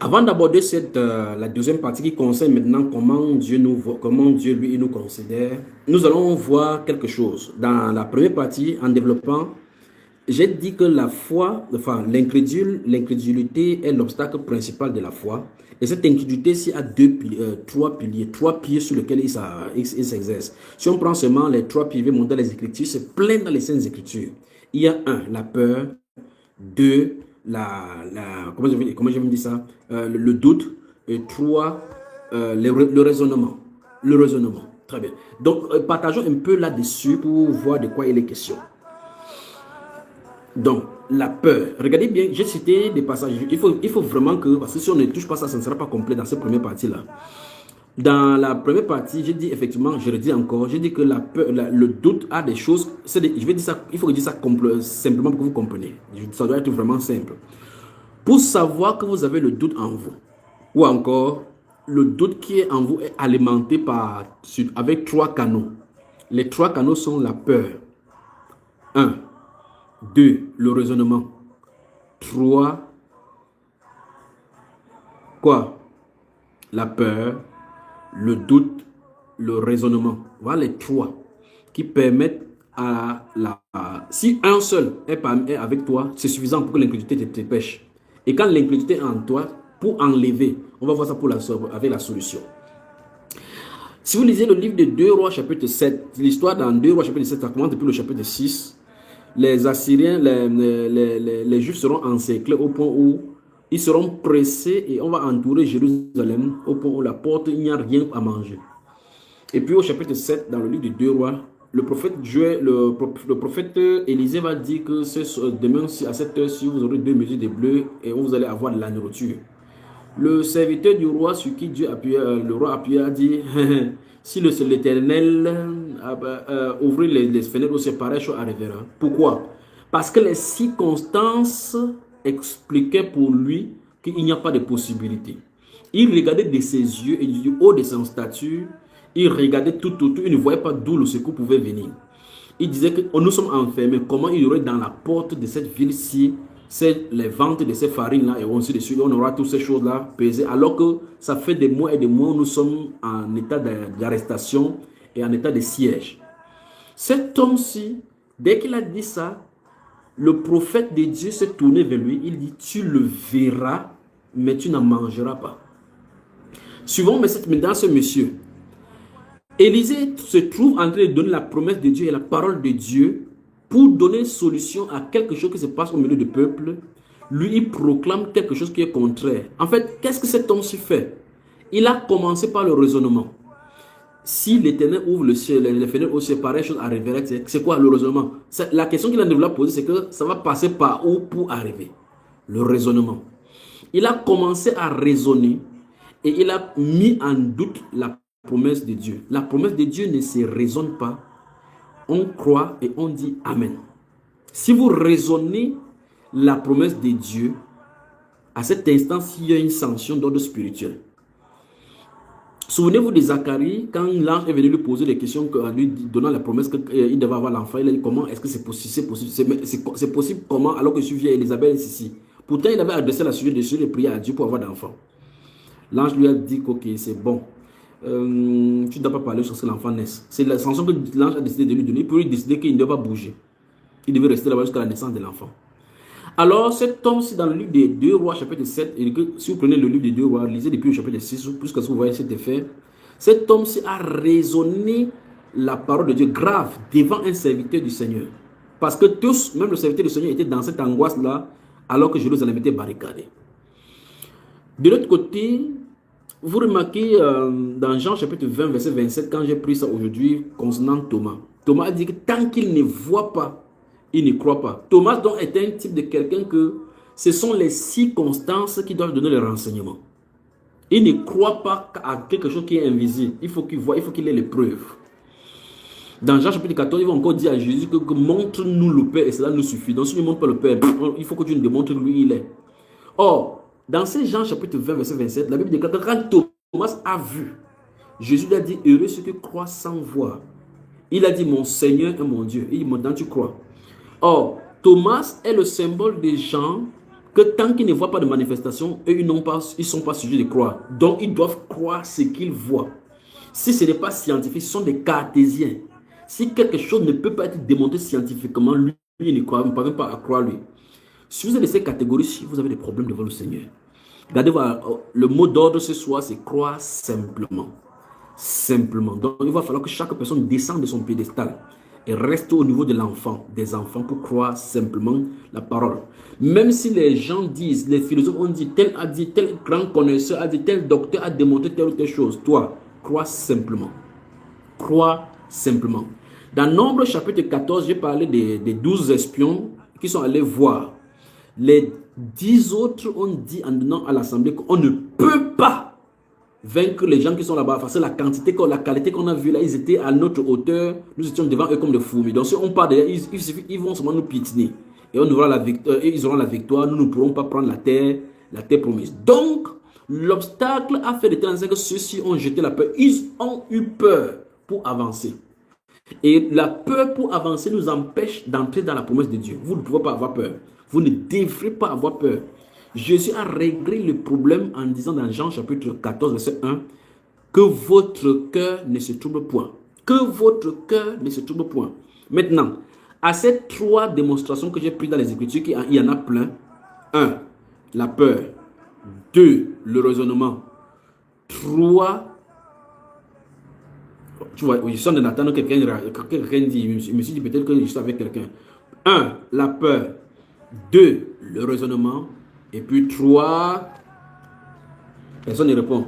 Avant d'aborder la deuxième partie qui concerne maintenant comment Dieu nous voit, comment Dieu lui il nous considère, nous allons voir quelque chose. Dans la première partie, en développant, j'ai dit que la foi, enfin l'incrédulité est l'obstacle principal de la foi. Et cette incrédulité-ci a trois piliers sur lesquels il s'exerce. Si on prend seulement les trois piliers montés dans les Écritures, c'est plein dans les Saintes Écritures. Il y a un, la peur; deux, comment je vais dire ça, le doute; et trois, le raisonnement. Le raisonnement. Très bien. Donc, partageons un peu là-dessus pour voir de quoi il est question. Donc, la peur. Regardez bien, j'ai cité des passages. Il faut vraiment que, parce que si on ne touche pas ça, ça ne sera pas complet dans cette première partie-là. Dans la première partie, j'ai dit effectivement, je le dis encore, j'ai dit que la peur, le doute a des choses. Je vais dire ça, il faut que je dise ça simplement pour que vous compreniez. Ça doit être vraiment simple. Pour savoir que vous avez le doute en vous, ou encore le doute qui est en vous est alimenté avec trois canaux. Les trois canaux sont la peur. 1. 2. Le raisonnement. 3. Quoi? La peur, le doute, le raisonnement. Voilà les trois qui permettent à si un seul est avec toi, c'est suffisant pour que l'incrédulité te pêche. Et quand l'incrédulité est en toi, pour enlever, on va voir ça avec la solution. Si vous lisez le livre de 2 Rois chapitre 7, l'histoire dans 2 Rois chapitre 7, ça commence depuis le chapitre 6. Les Assyriens, les Juifs seront encerclés au point où ils seront pressés et on va entourer Jérusalem au point où la porte, il n'y a rien à manger. Et puis au chapitre 7, dans le livre de 2 Rois, le prophète Élisée va dire que demain à cette heure-ci, vous aurez 2 mesures de bleu et vous allez avoir de la nourriture. Le serviteur du roi sur qui le roi appuyait a dit si l'Éternel ouvre les fenêtres, c'est pareil, chose arrivera. Pourquoi? Parce que les circonstances expliquaient pour lui qu'il n'y a pas de possibilité. Il regardait de ses yeux et du haut de son statut, il regardait tout autour, il ne voyait pas d'où le secours pouvait venir. Il disait que nous sommes enfermés. Comment il y aurait dans la porte de cette ville-ci les ventes de ces farines-là et ainsi de suite, on aura toutes ces choses-là pesées, alors que ça fait des mois et des mois où nous sommes en état d'arrestation et en état de siège. Cet homme-ci, dès qu'il a dit ça, le prophète de Dieu s'est tourné vers lui, il dit, tu le verras, mais tu n'en mangeras pas. Suivons maintenant ce monsieur. Élisée se trouve en train de donner la promesse de Dieu et la parole de Dieu pour donner solution à quelque chose qui se passe au milieu du peuple. Lui, il proclame quelque chose qui est contraire. En fait, qu'est-ce que cet homme-ci fait? Il a commencé par le raisonnement. Si l'Éternel ouvre le ciel, les fenêtres au ciel, pareille chose arriverait. C'est quoi le raisonnement? La question qu'il a devenu poser, c'est que ça va passer par où pour arriver? Le raisonnement. Il a commencé à raisonner et il a mis en doute la promesse de Dieu. La promesse de Dieu ne se raisonne pas. On croit et on dit Amen. Si vous raisonnez la promesse de Dieu, à cet instant, il y a une sanction d'ordre spirituel. Souvenez-vous de Zacharie, quand l'ange est venu lui poser des questions, en lui donnant la promesse qu'il devait avoir l'enfant, il a dit comment est-ce que c'est possible? C'est possible comment alors que je suis vieille, Élisabeth est ici. Pourtant, il avait adressé la sujet de prier à Dieu pour avoir d'enfant. L'ange lui a dit ok, c'est bon. Tu ne dois pas parler sur ce que l'enfant naisse. C'est la sanction que l'ange a décidé de lui donner. Il peut lui décider qu'il ne doit pas bouger. Il devait rester là-bas jusqu'à la naissance de l'enfant. Alors, cet homme-ci, dans le livre des 2 Rois, chapitre 7, et que, si vous prenez le livre des 2 Rois, lisez depuis le chapitre 6, puisque vous voyez cet effet, cet homme-ci a raisonné la parole de Dieu grave devant un serviteur du Seigneur. Parce que tous, même le serviteur du Seigneur, était dans cette angoisse-là, alors que Jérusalem était barricadé. De l'autre côté, vous remarquez dans Jean chapitre 20, verset 27, quand j'ai pris ça aujourd'hui concernant Thomas. Thomas a dit que tant qu'il ne voit pas, il ne croit pas. Thomas donc est un type de quelqu'un que ce sont les circonstances qui doivent donner les renseignements. Il ne croit pas à quelque chose qui est invisible. Il faut qu'il voit, il faut qu'il ait les preuves. Dans Jean chapitre 14, il va encore dire à Jésus que montre-nous le Père et cela nous suffit. Donc si tu ne montres pas le Père, il faut que tu nous démontres lui il est. Or, dans ces Jean chapitre 20, verset 27, la Bible dit que quand Thomas a vu, Jésus lui a dit, heureux ceux qui croient sans voir. Il a dit, mon Seigneur et mon Dieu. Il dit, maintenant tu crois. Or, Thomas est le symbole des gens que tant qu'ils ne voient pas de manifestation, eux, ils ne sont pas sujets de croire. Donc, ils doivent croire ce qu'ils voient. Si ce n'est pas scientifique, ce sont des cartésiens. Si quelque chose ne peut pas être démontré scientifiquement, lui, il ne croit, ne parvient pas à croire lui. Si vous êtes de ces catégories, vous avez des problèmes devant le Seigneur. Regardez, le mot d'ordre ce soir, c'est croire simplement. Simplement. Donc, il va falloir que chaque personne descende de son piédestal et reste au niveau de l'enfant, des enfants, pour croire simplement la parole. Même si les gens disent, les philosophes ont dit, tel a dit, tel grand connaisseur a dit, tel docteur a démontré telle ou telle chose, toi, crois simplement. Crois simplement. Dans Nombre chapitre 14, j'ai parlé des 12 espions qui sont allés voir. Les 10 autres ont dit en donnant à l'assemblée qu'on ne peut pas vaincre les gens qui sont là-bas. Parce que la qualité qu'on a vue là, ils étaient à notre hauteur. Nous étions devant eux comme des fourmis. Donc si on part derrière, ils vont seulement nous piétiner. Et on aura la victoire, ils auront la victoire. Nous ne pourrons pas prendre la terre promise. Donc, l'obstacle a fait de telle sorte que ceux-ci ont jeté la peur. Ils ont eu peur pour avancer. Et la peur pour avancer nous empêche d'entrer dans la promesse de Dieu. Vous ne pouvez pas avoir peur. Vous ne devrez pas avoir peur. Jésus a réglé le problème en disant dans Jean chapitre 14, verset 1, que votre cœur ne se trouble point. Que votre cœur ne se trouble point. Maintenant, à ces 3 démonstrations que j'ai prises dans les Écritures, il y en a plein. 1, la peur. 2, le raisonnement. 3, tu vois, je suis en train d'attendre que quelqu'un dit, je me suis dit peut-être que je suis avec quelqu'un. 1, la peur. 2, le raisonnement. Et puis 3, personne ne répond.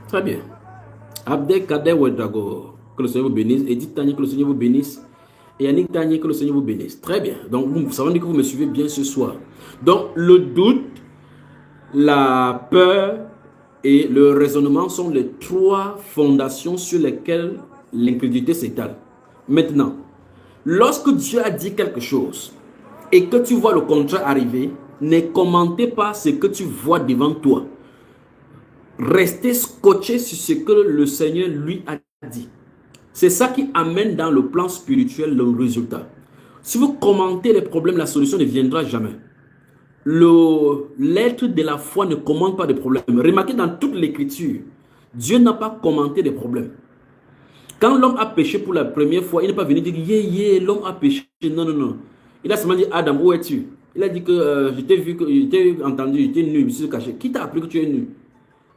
Très bien. Abdel Kader Ouedraogo, que le Seigneur vous bénisse. Edith Tanya, que le Seigneur vous bénisse. Et Yannick Tanya, que le Seigneur vous bénisse. Très bien. Donc, ça veut dire que vous me suivez bien ce soir. Donc, le doute, la peur et le raisonnement sont les 3 fondations sur lesquelles l'incrédulité s'étale. Maintenant, lorsque Dieu a dit quelque chose et que tu vois le contraire arriver, ne commentez pas ce que tu vois devant toi. Restez scotché sur ce que le Seigneur lui a dit. C'est ça qui amène dans le plan spirituel le résultat. Si vous commentez les problèmes, la solution ne viendra jamais. L'être de la foi ne commente pas de problèmes. Remarquez dans toute l'écriture, Dieu n'a pas commenté des problèmes. Quand l'homme a péché pour la première fois, il n'est pas venu dire l'homme a péché. Non, non, non. Il a seulement dit Adam, où es-tu? Il a dit que je t'ai vu, je t'ai entendu, je t'ai nu, je me suis caché. Qui t'a appris que tu es nu?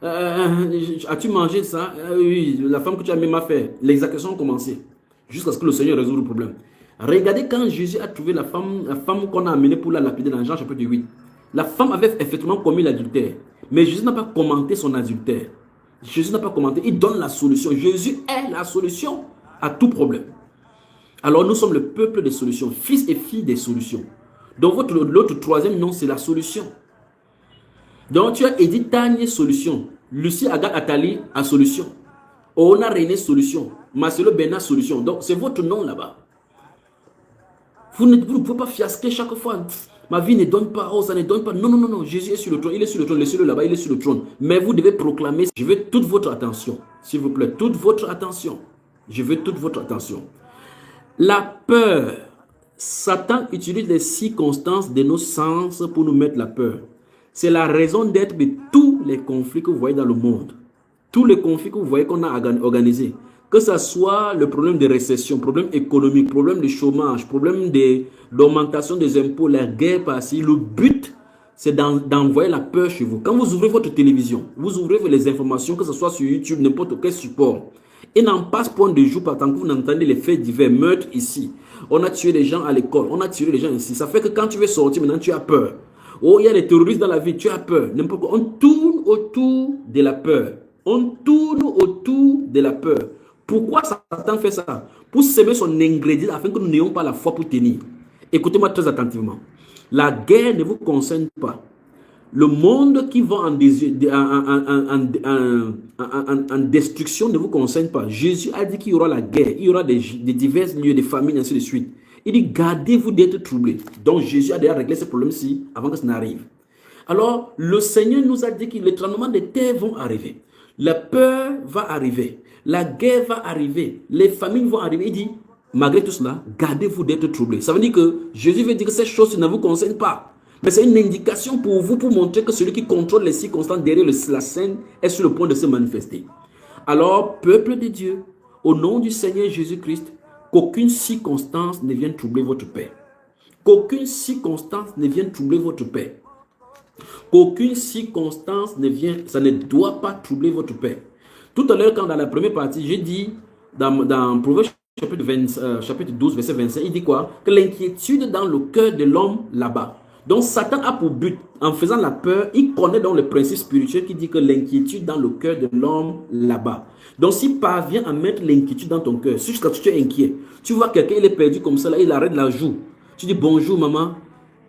As-tu mangé ça? Oui, la femme que tu as même fait. Les accusations ont commencé jusqu'à ce que le Seigneur résout le problème. Regardez quand Jésus a trouvé la femme qu'on a amenée pour la lapider dans Jean chapitre 8. La femme avait effectivement commis l'adultère. Mais Jésus n'a pas commenté son adultère. Jésus n'a pas commenté. Il donne la solution. Jésus est la solution à tout problème. Alors nous sommes le peuple des solutions. Fils et filles des solutions. Donc l'autre 3e nom, c'est la solution. Donc tu as Edith Tanya solution. Lucie Agathe Attali a solution. Ona René solution. Marcelo Bernard solution. Donc c'est votre nom là-bas. Vous ne pouvez pas fiasquer chaque fois. Ma vie ne donne pas, ça ne donne pas. Non, non, non, non. Jésus est sur le trône. Il est sur le trône. Laissez-le là-bas, il est sur le trône. Mais vous devez proclamer. Je veux toute votre attention. S'il vous plaît, toute votre attention. Je veux toute votre attention. La peur. Satan utilise les circonstances de nos sens pour nous mettre la peur. C'est la raison d'être de tous les conflits que vous voyez dans le monde. Tous les conflits que vous voyez qu'on a organisés. Que ce soit le problème de récession, problème économique, problème de chômage, problème d'augmentation des impôts, la guerre par-ci, le but, c'est d'envoyer la peur chez vous. Quand vous ouvrez votre télévision, vous ouvrez les informations, que ce soit sur YouTube, n'importe quel support, et n'en passe point de jour par tant que vous n'entendez les faits divers, meurtres ici. On a tué des gens à l'école, on a tué des gens ici. Ça fait que quand tu veux sortir, maintenant tu as peur. Oh, il y a des terroristes dans la vie, tu as peur. N'importe quoi. On tourne autour de la peur. On tourne autour de la peur. Pourquoi Satan fait ça? Pour semer son ingrédient afin que nous n'ayons pas la foi pour tenir. Écoutez-moi très attentivement. La guerre ne vous concerne pas. Le monde qui va en destruction ne vous concerne pas. Jésus a dit qu'il y aura la guerre, il y aura des divers lieux, des famines, ainsi de suite. Il dit, gardez-vous d'être troublés. Donc Jésus a déjà réglé ce problème-ci avant que ça n'arrive. Alors, le Seigneur nous a dit que les tremblements de terre vont arriver. La peur va arriver. La guerre va arriver. Les famines vont arriver. Il dit, malgré tout cela, gardez-vous d'être troublés. Ça veut dire que Jésus veut dire que ces choses ne vous concernent pas. Mais c'est une indication pour vous, pour montrer que celui qui contrôle les circonstances derrière la scène est sur le point de se manifester. Alors, peuple de Dieu, au nom du Seigneur Jésus-Christ, qu'aucune circonstance ne vienne troubler votre paix. Qu'aucune circonstance ne vienne troubler votre paix. Qu'aucune circonstance ne vienne, ça ne doit pas troubler votre paix. Tout à l'heure, quand dans la première partie, j'ai dit, dans Proverbe chapitre 12, verset 25, il dit quoi? Que l'inquiétude dans le cœur de l'homme là-bas. Donc Satan a pour but, en faisant la peur, il connaît donc le principe spirituel qui dit que l'inquiétude dans le cœur de l'homme là-bas. Donc s'il parvient à mettre l'inquiétude dans ton cœur, si quand tu es inquiet, tu vois quelqu'un, il est perdu comme ça, là, il arrête la joue. Tu dis bonjour maman,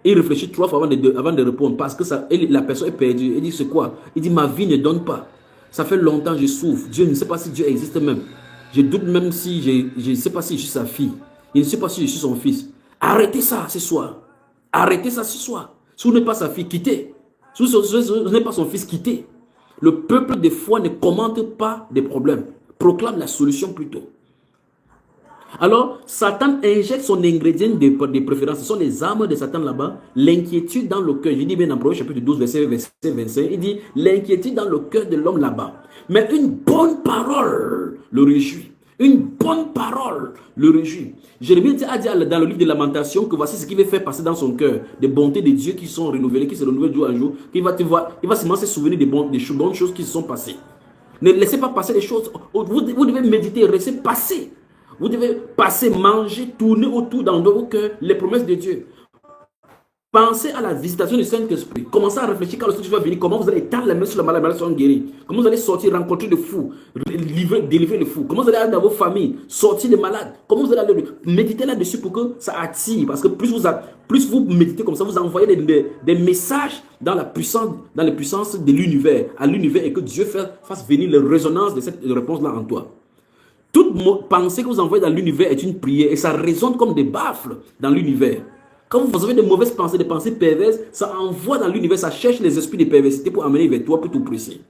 il réfléchit 3 fois avant de répondre parce que la personne est perdue. Il dit c'est quoi? Il dit ma vie ne donne pas. Ça fait longtemps que je souffre. Dieu ne sait pas si Dieu existe même. Je doute même si je ne sais pas si je suis sa fille. Je ne sais pas si je suis son fils. Arrêtez ça ce soir. Arrêtez ça ce soir. Si vous n'êtes pas sa fille, quittez. Si vous n'êtes pas son fils, quittez. Le peuple de foi ne commente pas des problèmes. Proclame la solution plutôt. Alors, Satan injecte son ingrédient de préférence. Ce sont les armes de Satan là-bas. L'inquiétude dans le cœur. Je dis bien dans Proverbe chapitre 12, verset 25. Il dit l'inquiétude dans le cœur de l'homme là-bas. Mais une bonne parole le réjouit. Une bonne parole le réjouit. Jérémie a dit dans le livre de Lamentation que voici ce qu'il veut faire passer dans son cœur. Des bontés de Dieu qui sont renouvelées, qui se renouvellent jour à jour. Il va seulement se souvenir des bonnes choses qui se sont passées. Ne laissez pas passer les choses. Vous devez méditer, laissez passer. Vous devez passer, manger, tourner autour dans vos cœurs les promesses de Dieu. Pensez à la visitation du Saint-Esprit. Commencez à réfléchir quand le Saint-Esprit va venir. Comment vous allez étendre la main sur le malade, les malades seront guéris. Comment vous allez sortir, rencontrer les fous, délivrer les fous. Comment vous allez aller dans vos familles, sortir les malades. Comment vous allez aller méditer là-dessus pour que ça attire. Parce que plus vous méditez comme ça, vous envoyez des messages dans les puissances de l'univers, à l'univers, et que Dieu fasse venir les résonances de cette réponse-là en toi. Toute pensée que vous envoyez dans l'univers est une prière et ça résonne comme des baffles dans l'univers. Quand vous avez de mauvaises pensées, des pensées perverses, ça envoie dans l'univers, ça cherche les esprits de perversité pour amener vers toi, pour tout presser.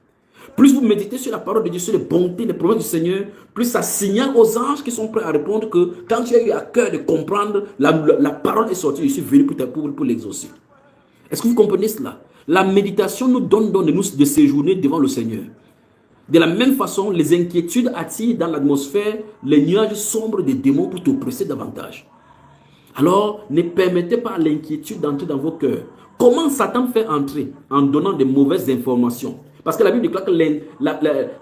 Plus vous méditez sur la parole de Dieu, sur les bontés, les promesses du Seigneur, plus ça signale aux anges qui sont prêts à répondre que quand tu as eu à cœur de comprendre, la parole est sortie, je suis venu pour l'exaucer. Est-ce que vous comprenez cela? La méditation nous donne de séjourner devant le Seigneur. De la même façon, les inquiétudes attirent dans l'atmosphère les nuages sombres des démons pour t'oppresser davantage. Alors, ne permettez pas à l'inquiétude d'entrer dans vos cœurs. Comment Satan fait entrer? En donnant de mauvaises informations. Parce que la Bible déclare que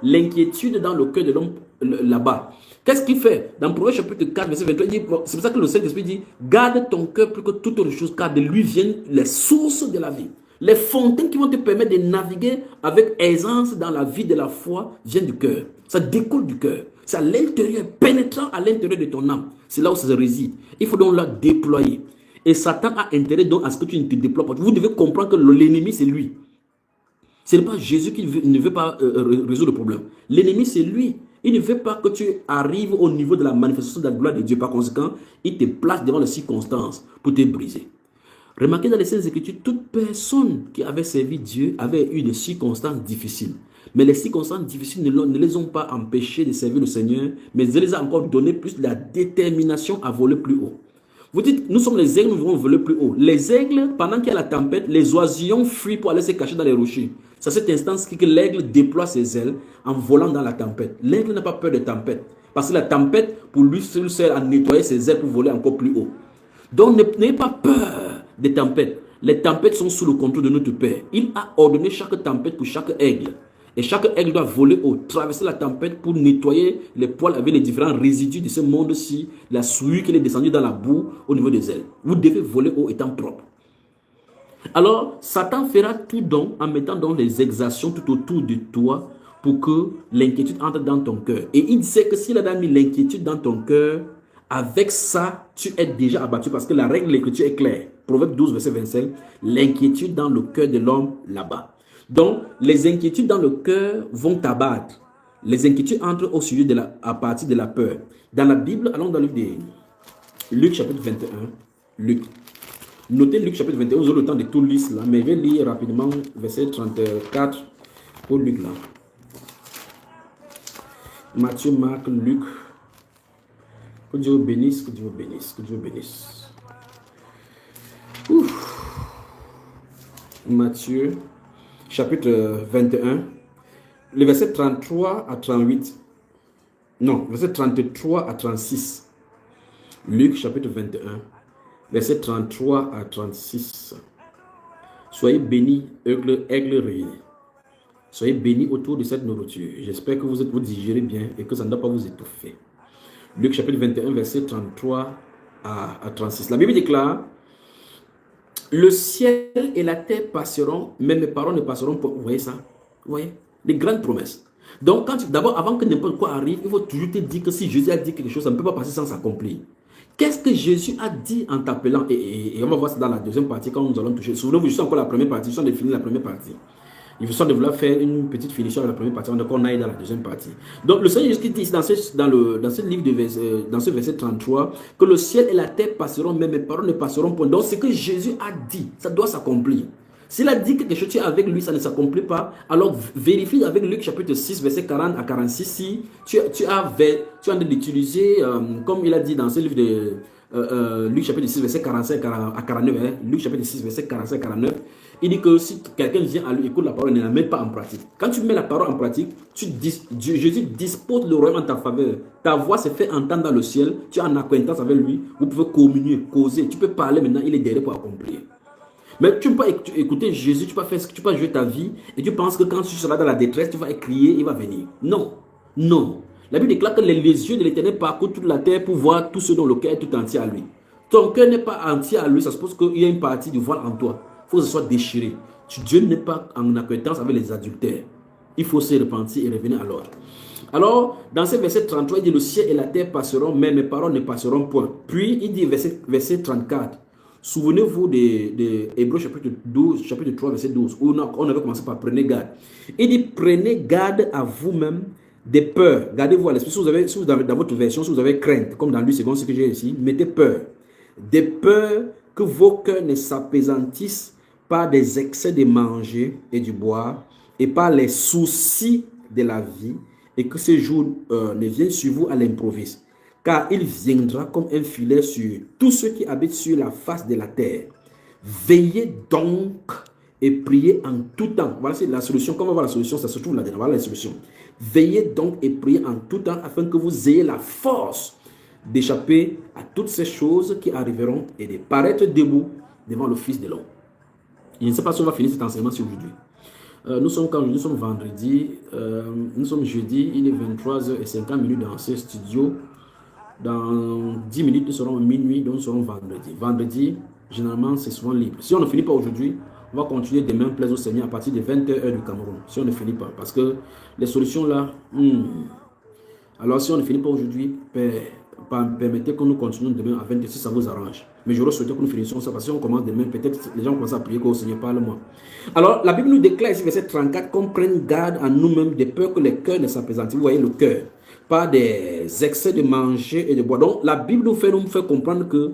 l'inquiétude dans le cœur de l'homme là-bas. Qu'est-ce qu'il fait? Dans Proverbe chapitre 4, verset 23, c'est pour ça que le Saint-Esprit dit, garde ton cœur plus que toute autre chose, car de lui viennent les sources de la vie. Les fontaines qui vont te permettre de naviguer avec aisance dans la vie de la foi viennent du cœur. Ça découle du cœur. C'est à l'intérieur, pénétrant à l'intérieur de ton âme. C'est là où ça réside. Il faut donc la déployer. Et Satan a intérêt donc à ce que tu ne te déploies pas. Vous devez comprendre que l'ennemi, c'est lui. Ce n'est pas Jésus qui ne veut pas résoudre le problème. L'ennemi, c'est lui. Il ne veut pas que tu arrives au niveau de la manifestation de la gloire de Dieu. Par conséquent, il te place devant les circonstances pour te briser. Remarquez dans les Saintes Écritures, toute personne qui avait servi Dieu avait eu des circonstances difficiles. Mais les circonstances difficiles ne les ont pas empêchés de servir le Seigneur, mais elles les ont encore donné plus de la détermination à voler plus haut. Vous dites, nous sommes les aigles, nous voulons voler plus haut. Les aigles, pendant qu'il y a la tempête, les oisillons fuient pour aller se cacher dans les rochers. C'est à cet instant que l'aigle déploie ses ailes en volant dans la tempête. L'aigle n'a pas peur de tempête. Parce que la tempête, pour lui, sert à nettoyer ses ailes pour voler encore plus haut. Donc, n'ayez pas peur des tempêtes. Les tempêtes sont sous le contrôle de notre Père. Il a ordonné chaque tempête pour chaque aigle. Et chaque aigle doit voler haut, traverser la tempête pour nettoyer les poils avec les différents résidus de ce monde-ci, la souillure qui est descendue dans la boue au niveau des ailes. Vous devez voler haut étant propre. Alors, Satan fera tout donc en mettant donc des exactions tout autour de toi pour que l'inquiétude entre dans ton cœur. Et il sait que s'il a mis l'inquiétude dans ton cœur, avec ça, tu es déjà abattu parce que la règle de l'écriture est claire. Proverbe 12, verset 25, l'inquiétude dans le cœur de l'homme là-bas. Donc, les inquiétudes dans le cœur vont t'abattre. Les inquiétudes entrent au sujet à partir de la peur. Dans la Bible, allons dans le livre de Luc chapitre 21. Luc. Notez Luc chapitre 21, vous aurez le temps de tout lire là, mais je vais lire rapidement verset 34 pour Luc là. Matthieu, Marc, Luc. Que Dieu vous bénisse, que Dieu vous bénisse, que Dieu vous bénisse. Ouf. Matthieu, chapitre 21, le verset 33 à 38. Non, verset 33 à 36. Luc, chapitre 21, verset 33 à 36. Soyez bénis, aigle réunis. Soyez bénis autour de cette nourriture. J'espère que vous digérez bien et que ça ne doit pas vous étouffer. Luc chapitre 21, verset 33 à 36. La Bible déclare, le ciel et la terre passeront, mais mes paroles ne passeront pas. Vous voyez ça? Vous voyez? Les grandes promesses. Donc, d'abord, avant que n'importe quoi arrive, il faut toujours te dire que si Jésus a dit quelque chose, ça ne peut pas passer sans s'accomplir. Qu'est-ce que Jésus a dit en t'appelant? Et on va voir ça dans la deuxième partie quand nous allons toucher. Souvenez-vous, je suis encore la première partie, je suis en train de finir la première partie. Il faut de vouloir faire une petite finition de la première partie, on aille dans la deuxième partie. Donc, le Seigneur Jésus dit dans ce livre dans ce verset 33, que le ciel et la terre passeront, mais mes paroles ne passeront point. Donc, ce que Jésus a dit, ça doit s'accomplir. S'il a dit quelque chose, tu es avec lui, ça ne s'accomplit pas, alors vérifie avec Luc chapitre 6, verset 40 à 46, si tu as envie d'utiliser, comme il a dit dans ce livre de Luc chapitre 6, verset 45 à 49, hein, Luc chapitre 6, verset 45 à 49, il dit que si quelqu'un vient à lui, écoute la parole, ne la met pas en pratique. Quand tu mets la parole en pratique, Jésus dispose le royaume en ta faveur. Ta voix se fait entendre dans le ciel, tu es en acquaintance avec lui, vous pouvez communier, causer, tu peux parler maintenant, il est derrière pour accomplir. Mais tu ne peux pas écouter Jésus, tu peux pas jouer ta vie et tu penses que quand tu seras dans la détresse, tu vas crier, il va venir. Non, non. La Bible déclare que les yeux de l'Éternel parcourent toute la terre pour voir tout ce dont le cœur est tout entier à lui. Ton cœur n'est pas entier à lui, ça suppose qu'il y a une partie du voile en toi. Il faut que ce soit déchiré. Dieu n'est pas en acquaintance avec les adultères. Il faut se repentir et revenir alors. Alors, dans ce verset 33, il dit, le ciel et la terre passeront, mais mes paroles ne passeront point. Puis, il dit, verset 34, souvenez-vous de Hébreux chapitre 12, chapitre 3, verset 12, où on avait commencé par prenez garde. Il dit, prenez garde à vous-même des peurs. Gardez-vous à l'esprit. Si vous avez dans votre version, si vous avez crainte, comme dans lui, c'est ce que j'ai ici, mettez peur. Des peurs que vos cœurs ne s'apaisantissent par des excès de manger et du boire et par les soucis de la vie, et que ces jours ne viennent sur vous à l'improviste. Car il viendra comme un filet sur tous ceux qui habitent sur la face de la terre. Veillez donc et priez en tout temps. Voilà la solution. Comment va la solution? Ça se trouve là-dedans. Voilà la solution. Veillez donc et priez en tout temps afin que vous ayez la force d'échapper à toutes ces choses qui arriveront et de paraître debout devant le Fils de l'homme. Je ne sais pas si on va finir cet enseignement aujourd'hui. Nous sommes vendredi, nous sommes jeudi, il est 23h50 dans ce studio. Dans 10 minutes, nous serons minuit, donc nous serons vendredi. Vendredi, généralement, c'est souvent libre. Si on ne finit pas aujourd'hui, on va continuer demain, plaise au Seigneur, à partir de 20h du Cameroun. Si on ne finit pas, parce que les solutions là, alors si on ne finit pas aujourd'hui, permettez que nous continuions demain à 20h si ça vous arrange. Mais j'aurais souhaité que nous finissions ça, parce que si on commence demain, peut-être les gens commencent à prier que Seigneur parle-moi. Alors, la Bible nous déclare ici, verset 34, qu'on prenne garde à nous-mêmes des peurs que les cœurs ne s'apaisantissent. Vous voyez le cœur, par des excès de manger et de boire. Donc, la Bible nous fait comprendre que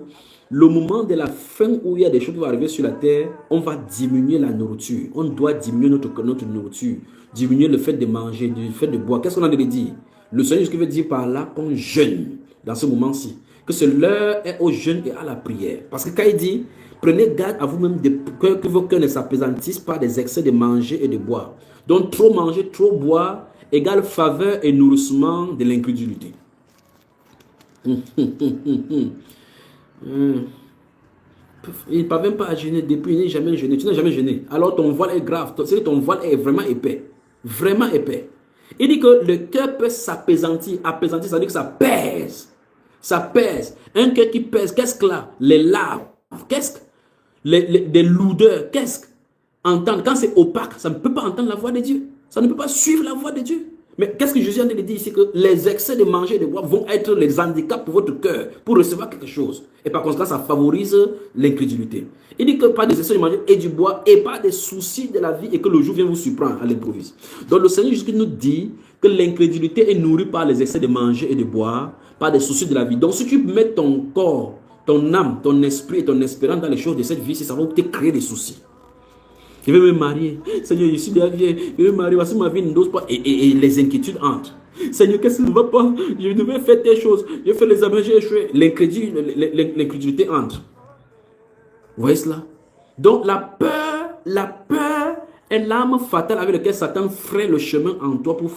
le moment de la fin où il y a des choses qui vont arriver sur la terre, on va diminuer la nourriture. On doit diminuer notre nourriture, diminuer le fait de manger, le fait de boire. Qu'est-ce qu'on a de dire? Le Seigneur, ce qu'il veut dire par là, qu'on jeûne dans ce moment-ci. Que c'est l'heure est au jeûne et à la prière. Parce que quand il dit, prenez garde à vous-même que vos cœurs ne s'apaisantissent pas des excès de manger et de boire. Donc, trop manger, trop boire égale faveur et nourrissement de l'incrédulité. Il ne parvient pas à jeûner depuis, il n'est jamais jeûné. Tu n'as jamais jeûné. Alors ton voile est grave. Ton voile est vraiment épais. Vraiment épais. Il dit que le cœur peut s'apaisantir. Apaisantir, ça veut dire que ça pèse. Ça pèse. Un cœur qui pèse, qu'est-ce que là? Les larmes. Qu'est-ce que des lourdeurs. Qu'est-ce que entendre? Quand c'est opaque, ça ne peut pas entendre la voix de Dieu. Ça ne peut pas suivre la voix de Dieu. Mais qu'est-ce que Jésus a dit ici? Que les excès de manger et de boire vont être les handicaps pour votre cœur, pour recevoir quelque chose. Et par conséquent, ça favorise l'incrédulité. Il dit que pas des excès de manger et du boire et pas des soucis de la vie et que le jour vient vous surprendre à l'improviste. Donc le Seigneur Jésus nous dit que l'incrédulité est nourrie par les excès de manger et de boire, par des soucis de la vie. Donc si tu mets ton corps, ton âme, ton esprit et ton espérance dans les choses de cette vie, ça va te créer des soucis. Je vais me marier. Seigneur, je suis déjà vieille. Je vais me marier. Voici ma vie ne dose pas. Et les inquiétudes entrent. Seigneur, qu'est-ce qui ne va pas? Je devais faire telle chose. Je fais les examens, j'ai échoué. L'incrédulité entre. Vous voyez cela? Donc la peur est l'arme fatale avec laquelle Satan fraye le chemin en toi pour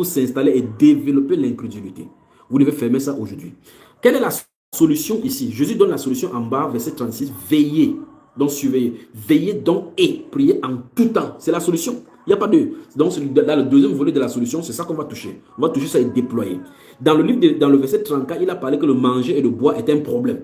s'installer et développer l'incrédulité. Vous devez fermer ça aujourd'hui. Quelle est la solution ici? Jésus donne la solution en bas, verset 36. Veillez, donc surveillez. Veillez donc et priez en tout temps. C'est la solution. Il n'y a pas de... Donc là, le deuxième volet de la solution, c'est ça qu'on va toucher. On va toucher ça et déployer. Dans le verset 34, il a parlé que le manger et le boire est un problème.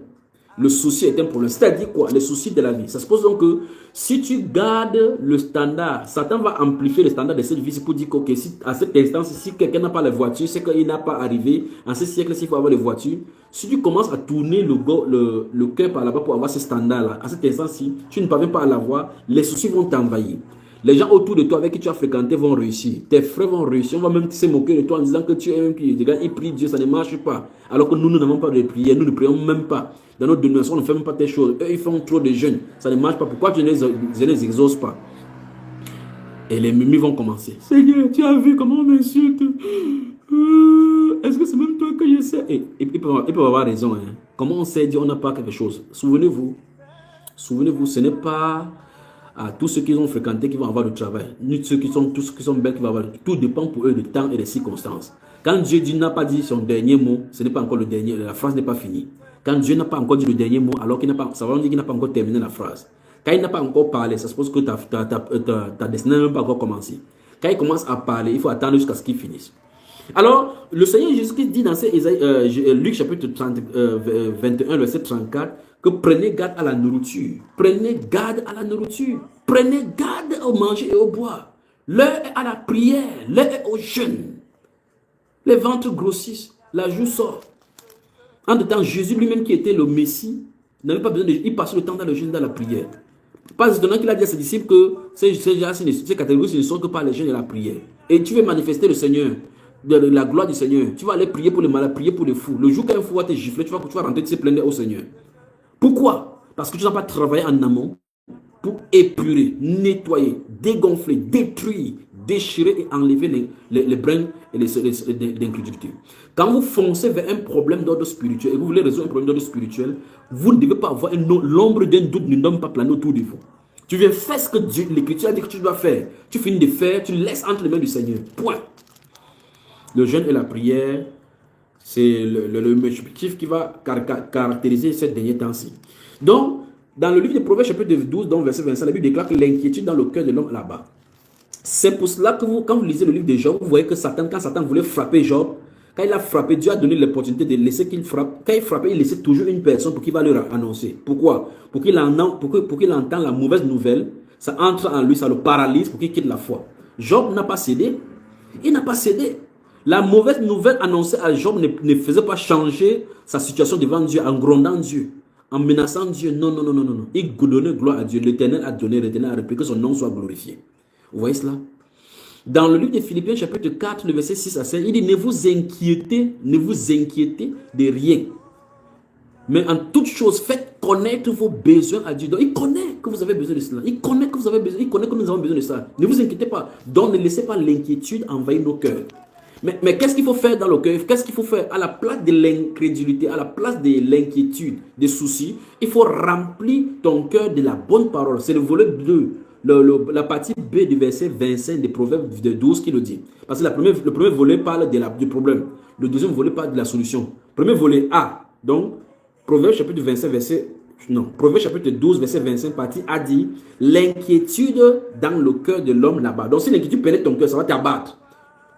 Le souci est un problème. C'est-à-dire quoi? Les soucis de la vie. Ça suppose donc que si tu gardes le standard, Satan va amplifier le standard de cette vie pour dire que si, à cet instant, si quelqu'un n'a pas la voiture, c'est qu'il n'a pas arrivé. En ce siècle, s'il faut avoir les voitures, si tu commences à tourner le cœur par là-bas pour avoir ce standard-là, à cet instant-ci, tu ne parviens pas à l'avoir, les soucis vont t'envahir. Les gens autour de toi avec qui tu as fréquenté vont réussir. Tes frères vont réussir. On va même se moquer de toi en disant que tu es un qui prie Dieu, ça ne marche pas. Alors que nous n'avons pas de prière, nous ne prions même pas. Dans notre dénomination, on ne fait même pas tes choses. Eux, ils font trop de jeûnes. Ça ne marche pas. Pourquoi tu ne les exauces pas? Et les mimi vont commencer. Seigneur, tu as vu comment on m'insulte? Est-ce que c'est même toi que je sais? Et ils peuvent avoir raison. Hein. Comment on sait dire on n'a pas quelque chose? Souvenez-vous, ce n'est pas à tous ceux qui ont fréquenté qui vont avoir du travail, ni tous ceux qui sont belles qui vont avoir. Tout dépend pour eux du temps et des circonstances. Quand Dieu n'a pas dit son dernier mot, ce n'est pas encore le dernier, la phrase n'est pas finie. Quand Dieu n'a pas encore dit le dernier mot, alors ça va dire qu'il n'a pas encore terminé la phrase. Quand il n'a pas encore parlé, ça suppose que ta destinée n'a pas encore commencé. Quand il commence à parler, il faut attendre jusqu'à ce qu'il finisse. Alors, le Seigneur Jésus-Christ dit dans Luc chapitre 21, verset 34, que prenez garde à la nourriture. Prenez garde à la nourriture. Prenez garde au manger et au boire. L'heure est à la prière. L'heure est au jeûne. Les ventres grossissent. La joue sort. En temps, Jésus lui-même qui était le Messie, n'avait pas besoin de... Il passait le temps dans le jeûne, dans la prière. Pas étonnant qu'il a dit à ses disciples que ces catégories ne sont que par le jeûne et la prière. Et tu veux manifester le Seigneur, de la gloire du Seigneur. Tu vas aller prier pour les malades, prier pour les fous. Le jour qu'un fou va te gifler, tu vas rentrer, tu sais, plaindre au Seigneur. Pourquoi? Parce que tu n'as pas travaillé en amont pour épurer, nettoyer, dégonfler, détruire, déchirer et enlever les brins et l'incrédulité. Quand vous foncez vers un problème d'ordre spirituel et vous voulez résoudre un problème d'ordre spirituel, vous ne devez pas avoir l'ombre d'un doute ne doit pas planer autour de vous. Tu viens faire ce que l'Écriture a dit que tu dois faire. Tu finis de faire, tu laisses entre les mains du Seigneur. Point. Le jeûne et la prière, c'est le objectif qui va caractériser ces derniers temps-ci. Donc, dans le livre de Proverbes, chapitre 12, dans verset 25, la Bible déclare que l'inquiétude dans le cœur de l'homme là-bas. C'est pour cela que quand vous lisez le livre de Job, vous voyez que quand Satan voulait frapper Job, quand il a frappé, Dieu a donné l'opportunité de laisser qu'il frappe. Quand il frappait, il laissait toujours une personne pour qu'il va leur annoncer. Pourquoi? Pour qu'il entende la mauvaise nouvelle, ça entre en lui, ça le paralyse pour qu'il quitte la foi. Job n'a pas cédé. Il n'a pas cédé. La mauvaise nouvelle annoncée à Job ne faisait pas changer sa situation devant Dieu en grondant Dieu, en menaçant Dieu. Non, non, non, non, non. Il donnait gloire à Dieu. L'Éternel a donné, l'Éternel a repris, que son nom soit glorifié. Vous voyez cela? Dans le livre de Philippiens, chapitre 4, le verset 6 à 7, il dit, ne vous inquiétez de rien. Mais en toute chose, faites connaître vos besoins à Dieu. Donc, il connaît que vous avez besoin de cela. Il connaît que vous avez besoin, il connaît que nous avons besoin de ça. Ne vous inquiétez pas. Donc, ne laissez pas l'inquiétude envahir nos cœurs. Mais qu'est-ce qu'il faut faire dans le cœur? Qu'est-ce qu'il faut faire? À la place de l'incrédulité, à la place de l'inquiétude, des soucis, il faut remplir ton cœur de la bonne parole. C'est le volet 2. La partie B du verset 25 des Proverbes de 12 qui le dit. Parce que le premier volet parle du problème. Le deuxième volet parle de la solution. Premier volet A. Donc, Proverbes chapitre 12, verset 25, partie A dit, l'inquiétude dans le cœur de l'homme là-bas. Donc, si l'inquiétude pénètre ton cœur, ça va t'abattre.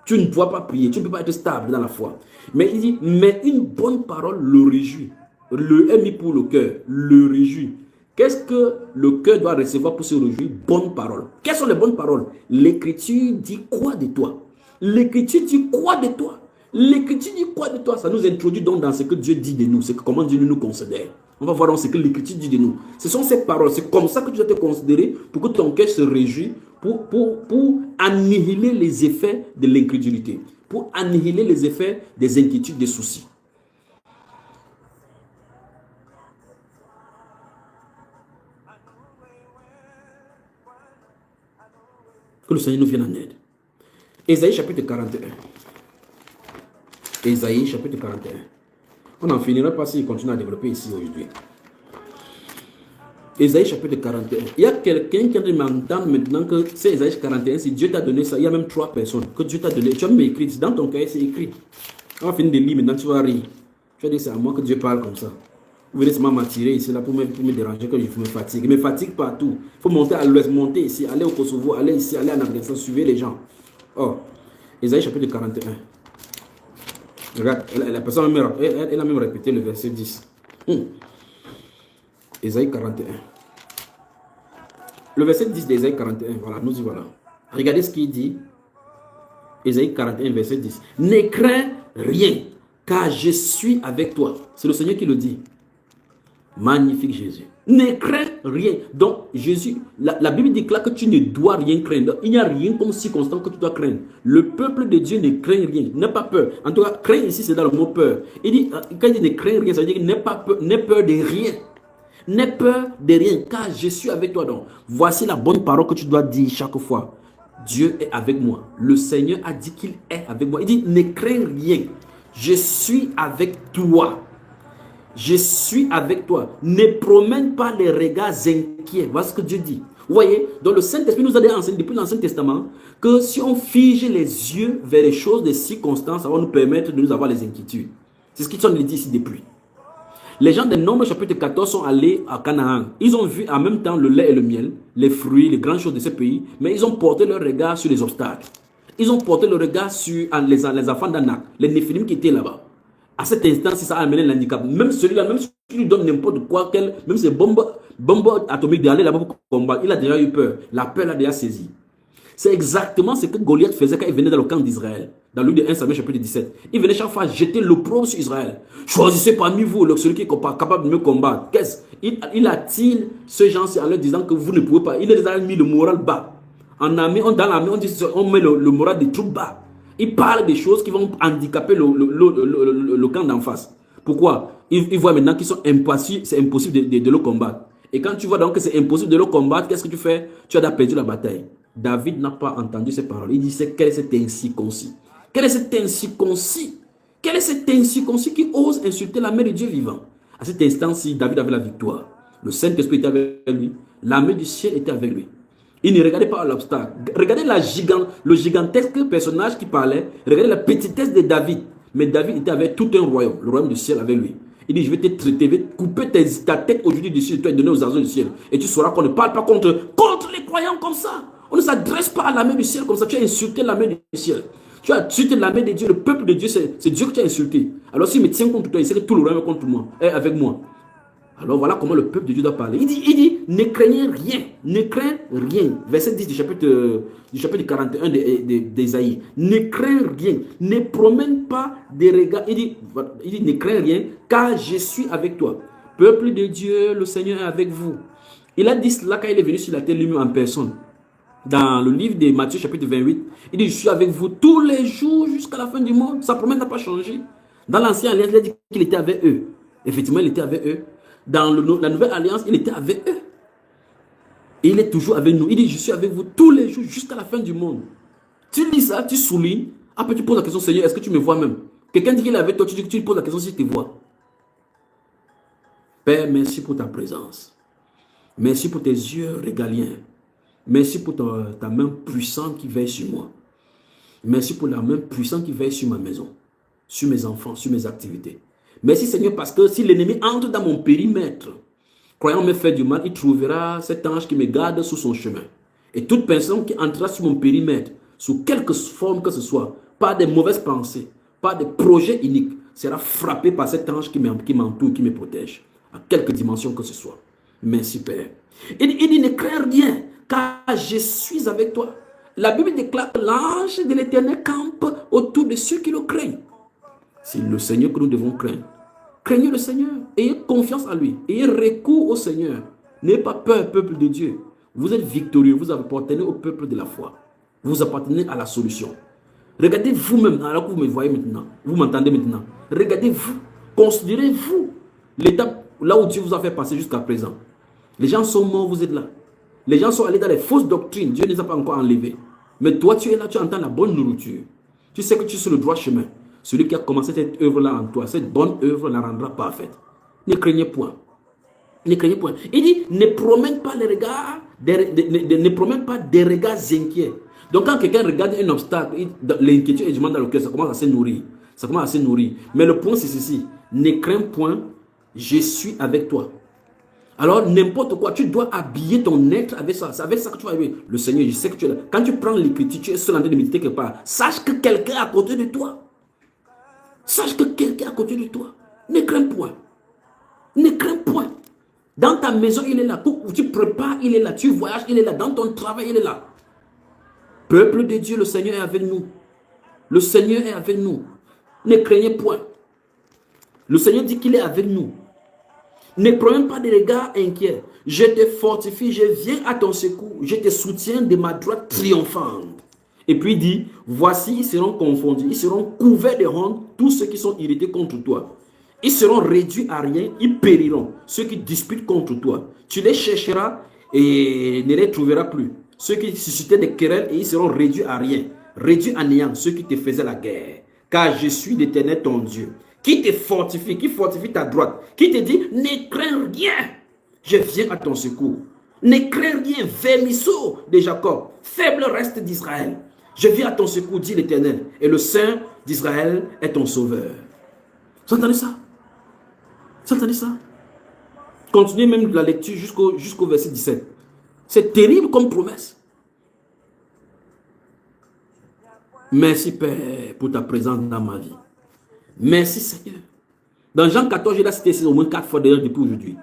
Tu ne pourras pas prier, tu ne peux pas être stable dans la foi. Mais il dit, mais une bonne parole le réjouit. Le est mis pour le cœur, le réjouit. Qu'est-ce que le cœur doit recevoir pour se réjouir? Bonnes paroles. Quelles sont les bonnes paroles? L'Écriture dit quoi de toi? L'Écriture dit quoi de toi? L'Écriture dit quoi de toi? Ça nous introduit donc dans ce que Dieu dit de nous, c'est comment Dieu nous considère. On va voir donc ce que l'Écriture dit de nous. Ce sont ces paroles, c'est comme ça que tu dois te considérer pour que ton cœur se réjouisse, pour annihiler les effets de l'incrédulité, pour annihiler les effets des inquiétudes, des soucis. Que le Seigneur nous vienne en aide. Ésaïe chapitre 41. Ésaïe chapitre 41. On n'en finira pas s'il continue à développer ici aujourd'hui. Ésaïe chapitre 41. Il y a quelqu'un qui m'entend maintenant que c'est Ésaïe 41. Si Dieu t'a donné ça, il y a même 3 personnes que Dieu t'a donné. Tu as même écrit. Dans ton cahier, c'est écrit. On va finir de lire maintenant, tu vas rire. Tu vas dire c'est à moi que Dieu parle comme ça. Vous venez seulement m'attirer ici là pour me déranger, que je me fatigue. Il me fatigue partout. Il faut monter à l'ouest, monter ici, aller au Kosovo, aller ici, aller en Afghanistan, suivre les gens. Oh, Ésaïe chapitre 41. Regarde, la personne elle a même répété le verset 10. Ésaïe 41. Le verset 10 d'Ésaïe 41, voilà, nous y voilà. Regardez ce qu'il dit. Ésaïe 41, verset 10. Ne crains rien, car je suis avec toi. C'est le Seigneur qui le dit. Magnifique Jésus. Ne crains rien. Donc, Jésus, la Bible déclare que tu ne dois rien craindre. Il n'y a rien comme circonstance que tu dois craindre. Le peuple de Dieu ne craint rien. N'aie pas peur. En tout cas, craindre ici, c'est dans le mot peur. Il dit, quand il dit ne crains rien, ça veut dire n'aie pas peur, n'aie peur de rien. N'aie peur de rien, car je suis avec toi. Donc, voici la bonne parole que tu dois dire chaque fois. Dieu est avec moi. Le Seigneur a dit qu'il est avec moi. Il dit, ne crains rien. Je suis avec toi. Je suis avec toi. Ne promène pas les regards inquiets. Voilà ce que Dieu dit. Vous voyez, dans le Saint-Esprit nous a déjà enseigné depuis l'Ancien Testament que si on fige les yeux vers les choses, les circonstances, ça va nous permettre de nous avoir les inquiétudes. C'est ce qu'ils sont dit ici depuis. Les gens de Nombres chapitre 14 sont allés à Canaan. Ils ont vu en même temps le lait et le miel, les fruits, les grandes choses de ce pays, mais ils ont porté leur regard sur les obstacles. Ils ont porté le regard sur les enfants d'Anak, les Néphilim qui étaient là-bas. À cet instant, si ça a amené l'handicap, même celui-là, même si tu lui donnes n'importe quoi, même ces bombes atomiques d'aller là-bas pour combattre, il a déjà eu peur. La peur l'a déjà saisi. C'est exactement ce que Goliath faisait quand il venait dans le camp d'Israël. Dans le livre de 1 Samuel chapitre 17. Il venait chaque fois jeter l'opprobre sur Israël. Choisissez parmi vous celui qui est capable de me combattre. Il attire ce genre-ci en leur disant que vous ne pouvez pas. Il les a mis le moral bas. En armée, dans l'armée, on met le moral des troupes bas. Il parle des choses qui vont handicaper le camp d'en face. Pourquoi? Il voit maintenant qu'ils sont impossibles, c'est impossible de le combattre. Et quand tu vois donc que c'est impossible de le combattre, qu'est-ce que tu fais? Tu as perdu la bataille. David n'a pas entendu ces paroles. Il dit, quel est cet incirconcis? Quel est cet incirconcis? Quel est cet incirconcis qui ose insulter la main de Dieu vivant? À cet instant-ci, David avait la victoire. Le Saint-Esprit était avec lui. La main du ciel était avec lui. Il ne regardait pas l'obstacle. Regardez le gigantesque personnage qui parlait. Regardez la petitesse de David. Mais David était avec tout un royaume. Le royaume du ciel avec lui. Il dit, je vais te traiter, je vais couper ta tête aujourd'hui du ciel, toi et donner aux oiseaux du ciel. Et tu sauras qu'on ne parle pas contre les croyants comme ça. On ne s'adresse pas à la main du ciel comme ça. Tu as insulté la main du ciel. Tu as insulté la main de Dieu. Le peuple de Dieu, c'est Dieu que tu as insulté. Alors s'il me tient contre toi, il sait que tout le royaume est contre moi, est avec moi. Alors voilà comment le peuple de Dieu doit parler. Il dit, ne craignez rien. Ne crains rien. Verset 10 du chapitre 41 d'Ésaïe. Ne crains rien. Ne promène pas des regards. Il dit, ne crains rien, car je suis avec toi. Peuple de Dieu, le Seigneur est avec vous. Il a dit cela quand il est venu sur la terre lui-même en personne. Dans le livre de Matthieu chapitre 28, il dit, je suis avec vous tous les jours jusqu'à la fin du monde. Sa promesse n'a pas changé. Dans l'ancienne alliance, il a dit qu'il était avec eux. Effectivement, il était avec eux. Dans la nouvelle alliance, il était avec eux. Et il est toujours avec nous. Il dit, je suis avec vous tous les jours jusqu'à la fin du monde. Tu lis ça, tu soulignes. Après, tu poses la question, Seigneur, est-ce que tu me vois même? Quelqu'un dit qu'il est avec toi, tu lui poses la question si tu te vois. Père, merci pour ta présence. Merci pour tes yeux régaliens. Merci pour ta main puissante qui veille sur moi. Merci pour la main puissante qui veille sur ma maison, sur mes enfants, sur mes activités. Merci Seigneur parce que si l'ennemi entre dans mon périmètre, croyant me faire du mal, il trouvera cet ange qui me garde sous son chemin. Et toute personne qui entrera sur mon périmètre, sous quelque forme que ce soit, par des mauvaises pensées, par des projets iniques, sera frappée par cet ange qui m'entoure, qui me protège, à quelque dimension que ce soit. Merci Père. Il dit, ne crains rien, car je suis avec toi. La Bible déclare que l'ange de l'Éternel campe autour de ceux qui le craignent. C'est le Seigneur que nous devons craindre. Craignez le Seigneur. Ayez confiance en lui. Ayez recours au Seigneur. N'ayez pas peur, peuple de Dieu. Vous êtes victorieux. Vous appartenez au peuple de la foi. Vous appartenez à la solution. Regardez vous-même, alors que vous me voyez maintenant. Vous m'entendez maintenant. Regardez-vous. Considérez-vous l'étape là où Dieu vous a fait passer jusqu'à présent. Les gens sont morts, vous êtes là. Les gens sont allés dans les fausses doctrines. Dieu ne les a pas encore enlevés. Mais toi, tu es là, tu entends la bonne nourriture. Tu sais que tu es sur le droit chemin. Celui qui a commencé cette œuvre-là en toi, cette bonne œuvre la rendra parfaite. Ne craignez point. Ne craignez point. Il dit, ne promène pas les regards, ne promène pas des regards inquiets. Donc quand quelqu'un regarde un obstacle, l'inquiétude et du mal dans le cœur, ça commence à se nourrir. Ça commence à se nourrir. Mais le point c'est ceci, ne crains point, je suis avec toi. Alors n'importe quoi, tu dois habiller ton être avec ça. C'est avec ça que tu vas habiller. Le Seigneur, je sais que tu es là. Quand tu prends l'écriture, tu es seul en train de méditer quelque part. Sache que quelqu'un est à côté de toi. Sache que quelqu'un est à côté de toi. Ne crains point. Ne crains point. Dans ta maison, il est là. Où tu prépares, il est là. Tu voyages, il est là. Dans ton travail, il est là. Peuple de Dieu, le Seigneur est avec nous. Le Seigneur est avec nous. Ne craignez point. Le Seigneur dit qu'il est avec nous. Ne promène pas de regards inquiets. Je te fortifie, je viens à ton secours. Je te soutiens de ma droite triomphante. Et puis il dit, voici, ils seront confondus. Ils seront couverts de honte, tous ceux qui sont irrités contre toi. Ils seront réduits à rien, ils périront. Ceux qui disputent contre toi. Tu les chercheras et ne les trouveras plus. Ceux qui suscitaient des querelles, et ils seront réduits à rien. Réduits à néant, ceux qui te faisaient la guerre. Car je suis l'Éternel ton Dieu, qui te fortifie, qui fortifie ta droite, qui te dit, ne crains rien, je viens à ton secours. Ne crains rien, vermisseau de Jacob, faible reste d'Israël. Je viens à ton secours, dit l'Éternel, et le Saint d'Israël est ton sauveur. Vous entendez ça? Vous entendez ça? Continuez même la lecture jusqu'au verset 17. C'est terrible comme promesse. Merci Père pour ta présence dans ma vie. Merci Seigneur. Dans Jean 14, je l'ai cité au moins 4 fois d'ailleurs depuis aujourd'hui.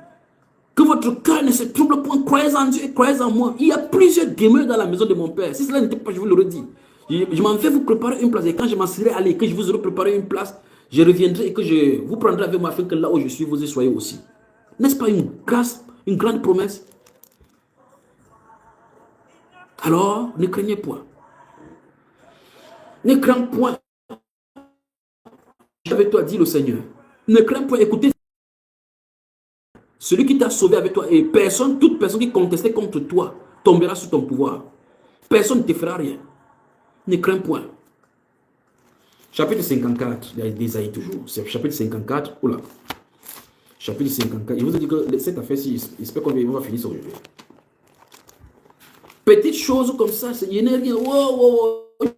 Que votre cœur ne se trouble point, croyez en Dieu et croyez en moi. Il y a plusieurs demeures dans la maison de mon Père. Si cela n'était pas, je vous le redis. Je m'en vais vous préparer une place. Et quand je m'en serai allé, que je vous aurai préparé une place, je reviendrai et que je vous prendrai avec moi afin que là où je suis, vous y soyez aussi. N'est-ce pas une grâce, une grande promesse? Alors, ne craignez point. Ne crains point. Je suis avec toi, dit le Seigneur. Ne crains point, écoutez. Celui qui t'a sauvé avec toi, et personne, toute personne qui contestait contre toi, tombera sous ton pouvoir. Personne ne te fera rien. Ne crains point. Chapitre 54, il y a d'Ésaïe toujours. C'est chapitre 54, oula. Chapitre 54. Je vous ai dit que cette affaire-ci, j'espère qu'on va finir ça aujourd'hui. Petite chose comme ça, je n'ai rien.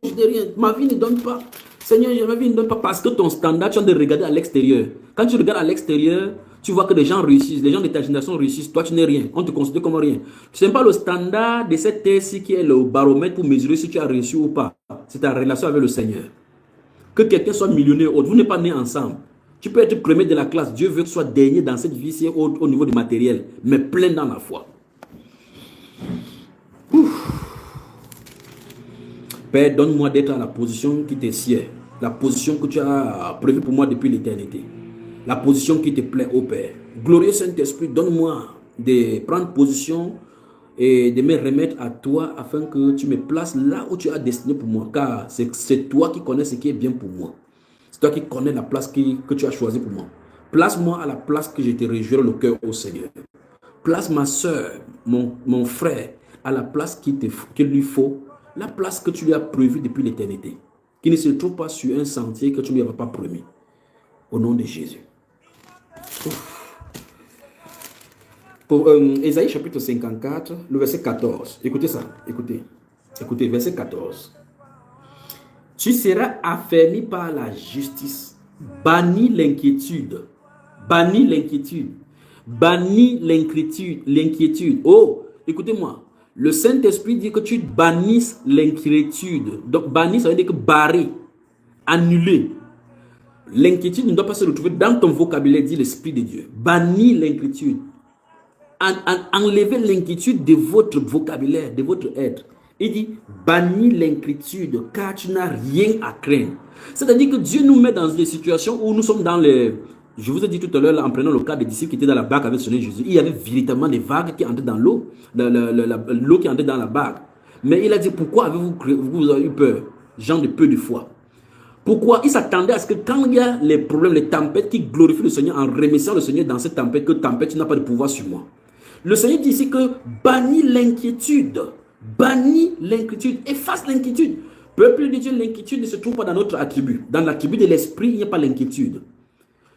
Je n'ai rien. Ma vie ne donne pas. Seigneur, ma vie ne donne pas parce que ton standard, tu es en train de regarder à l'extérieur. Quand tu regardes à l'extérieur, tu vois que les gens réussissent, les gens de ta génération réussissent. Toi, tu n'es rien. On te considère comme rien. Ce n'est pas le standard de cette terre-ci qui est le baromètre pour mesurer si tu as réussi ou pas. C'est ta relation avec le Seigneur. Que quelqu'un soit millionnaire ou autre, vous n'êtes pas nés ensemble. Tu peux être premier de la classe. Dieu veut que tu sois dernier dans cette vie-ci au niveau du matériel, mais plein dans la foi. Ouf. Père, donne-moi d'être à la position qui te sied, la position que tu as prévue pour moi depuis l'éternité, la position qui te plaît, ô Père. Glorieux Saint-Esprit, donne-moi de prendre position et de me remettre à toi afin que tu me places là où tu as destiné pour moi, car c'est toi qui connais ce qui est bien pour moi. C'est toi qui connais la place que tu as choisie pour moi. Place-moi à la place que je te réjouirai le cœur au Seigneur. Place ma soeur, mon frère, à la place qu'il lui faut, la place que tu lui as prévue depuis l'éternité, qui ne se trouve pas sur un sentier que tu ne lui avais pas promis. Au nom de Jésus. Pour Ésaïe chapitre 54, le verset 14. Écoutez ça, écoutez. Écoutez, verset 14. Tu seras affermi par la justice. Bannis l'inquiétude. Bannis l'inquiétude. Bannis l'inquiétude. Oh, écoutez-moi. Le Saint-Esprit dit que tu bannisses l'inquiétude. Donc, bannir, ça veut dire que barrer, annuler. L'inquiétude ne doit pas se retrouver dans ton vocabulaire, dit l'Esprit de Dieu. Bannis l'inquiétude. Enlevez l'inquiétude de votre vocabulaire, de votre être. Il dit, bannis l'inquiétude, car tu n'as rien à craindre. C'est-à-dire que Dieu nous met dans des situations où nous sommes dans les... Je vous ai dit tout à l'heure, en prenant le cas des disciples qui étaient dans la barque avec Seigneur Jésus, il y avait véritablement des vagues qui entraient dans l'eau, l'eau qui entrait dans la barque. Mais il a dit, pourquoi vous avez eu peur, gens de peu de foi? Pourquoi? Il s'attendait à ce que quand il y a les problèmes, les tempêtes qui glorifient le Seigneur, en remerciant le Seigneur dans cette tempête, que tempête, tu n'as pas de pouvoir sur moi. Le Seigneur dit ici que bannis l'inquiétude. Bannis l'inquiétude, efface l'inquiétude. Peuple de Dieu, l'inquiétude ne se trouve pas dans notre attribut. Dans l'attribut de l'esprit, il n'y a pas l'inquiétude.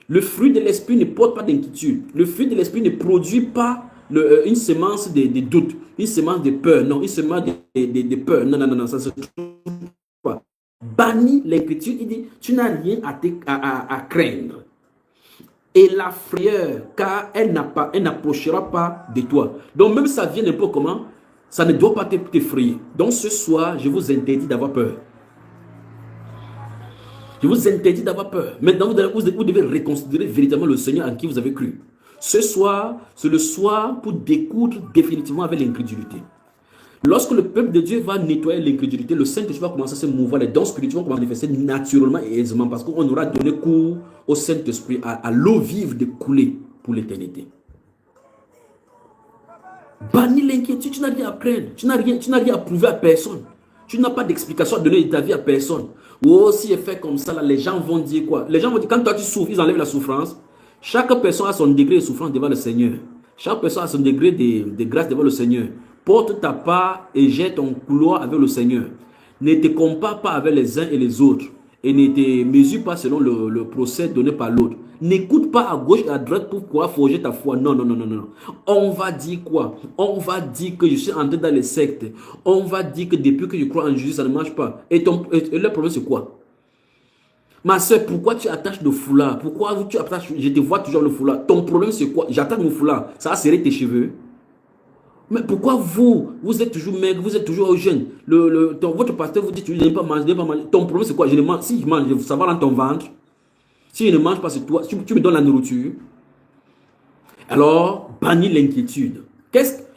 Le fruit de l'esprit ne porte pas d'inquiétude. Le fruit de l'esprit ne produit pas une semence de doute, une semence de peur. Non, une semence de peur. Non, non, non, non, ça se trouve pas. Bannis l'inquiétude, il dit, tu n'as rien à craindre. Et la frayeur, car elle n'approchera pas de toi. Donc même ça vient un peu comment, ça ne doit pas t'effrayer. Donc ce soir, je vous interdis d'avoir peur. Je vous interdis d'avoir peur. Maintenant, vous devez reconsidérer véritablement le Seigneur en qui vous avez cru. Ce soir, c'est le soir pour découdre définitivement avec l'incrédulité. Lorsque le peuple de Dieu va nettoyer l'incrédulité, le Saint-Esprit va commencer à se mouvoir, les dons spirituels vont manifester naturellement et aisément parce qu'on aura donné cours au Saint-Esprit, à l'eau vive de couler pour l'éternité. Bannis l'inquiétude, tu n'as rien à craindre, tu n'as rien à prouver à personne. Tu n'as pas d'explication à donner de ta vie à personne. Oh, si je fais comme ça, là, les gens vont dire quoi? Les gens vont dire, quand toi tu souffres, ils enlèvent la souffrance. Chaque personne a son degré de souffrance devant le Seigneur. Chaque personne a son degré de grâce devant le Seigneur. Porte ta part et jette ton couloir avec le Seigneur. Ne te compare pas avec les uns et les autres. Et ne te mesure pas selon le procès donné par l'autre. N'écoute pas à gauche et à droite pour pouvoir forger ta foi. Non, non, non, non, non. On va dire quoi? On va dire que je suis entré dans les sectes. On va dire que depuis que je crois en Jésus, ça ne marche pas. Et le problème, c'est quoi? Ma soeur, pourquoi tu attaches le foulard? Pourquoi tu attaches? Je te vois toujours le foulard. Ton problème, c'est quoi? J'attache mon foulard. Ça va serrer tes cheveux. Mais pourquoi vous êtes toujours maigre, vous êtes toujours jeune? Votre pasteur vous dit tu n'aimes pas manger, Ton problème c'est quoi? Si je mange, ça va dans ton ventre. Si je ne mange pas, c'est toi. Tu me donnes la nourriture. Alors, bannis l'inquiétude.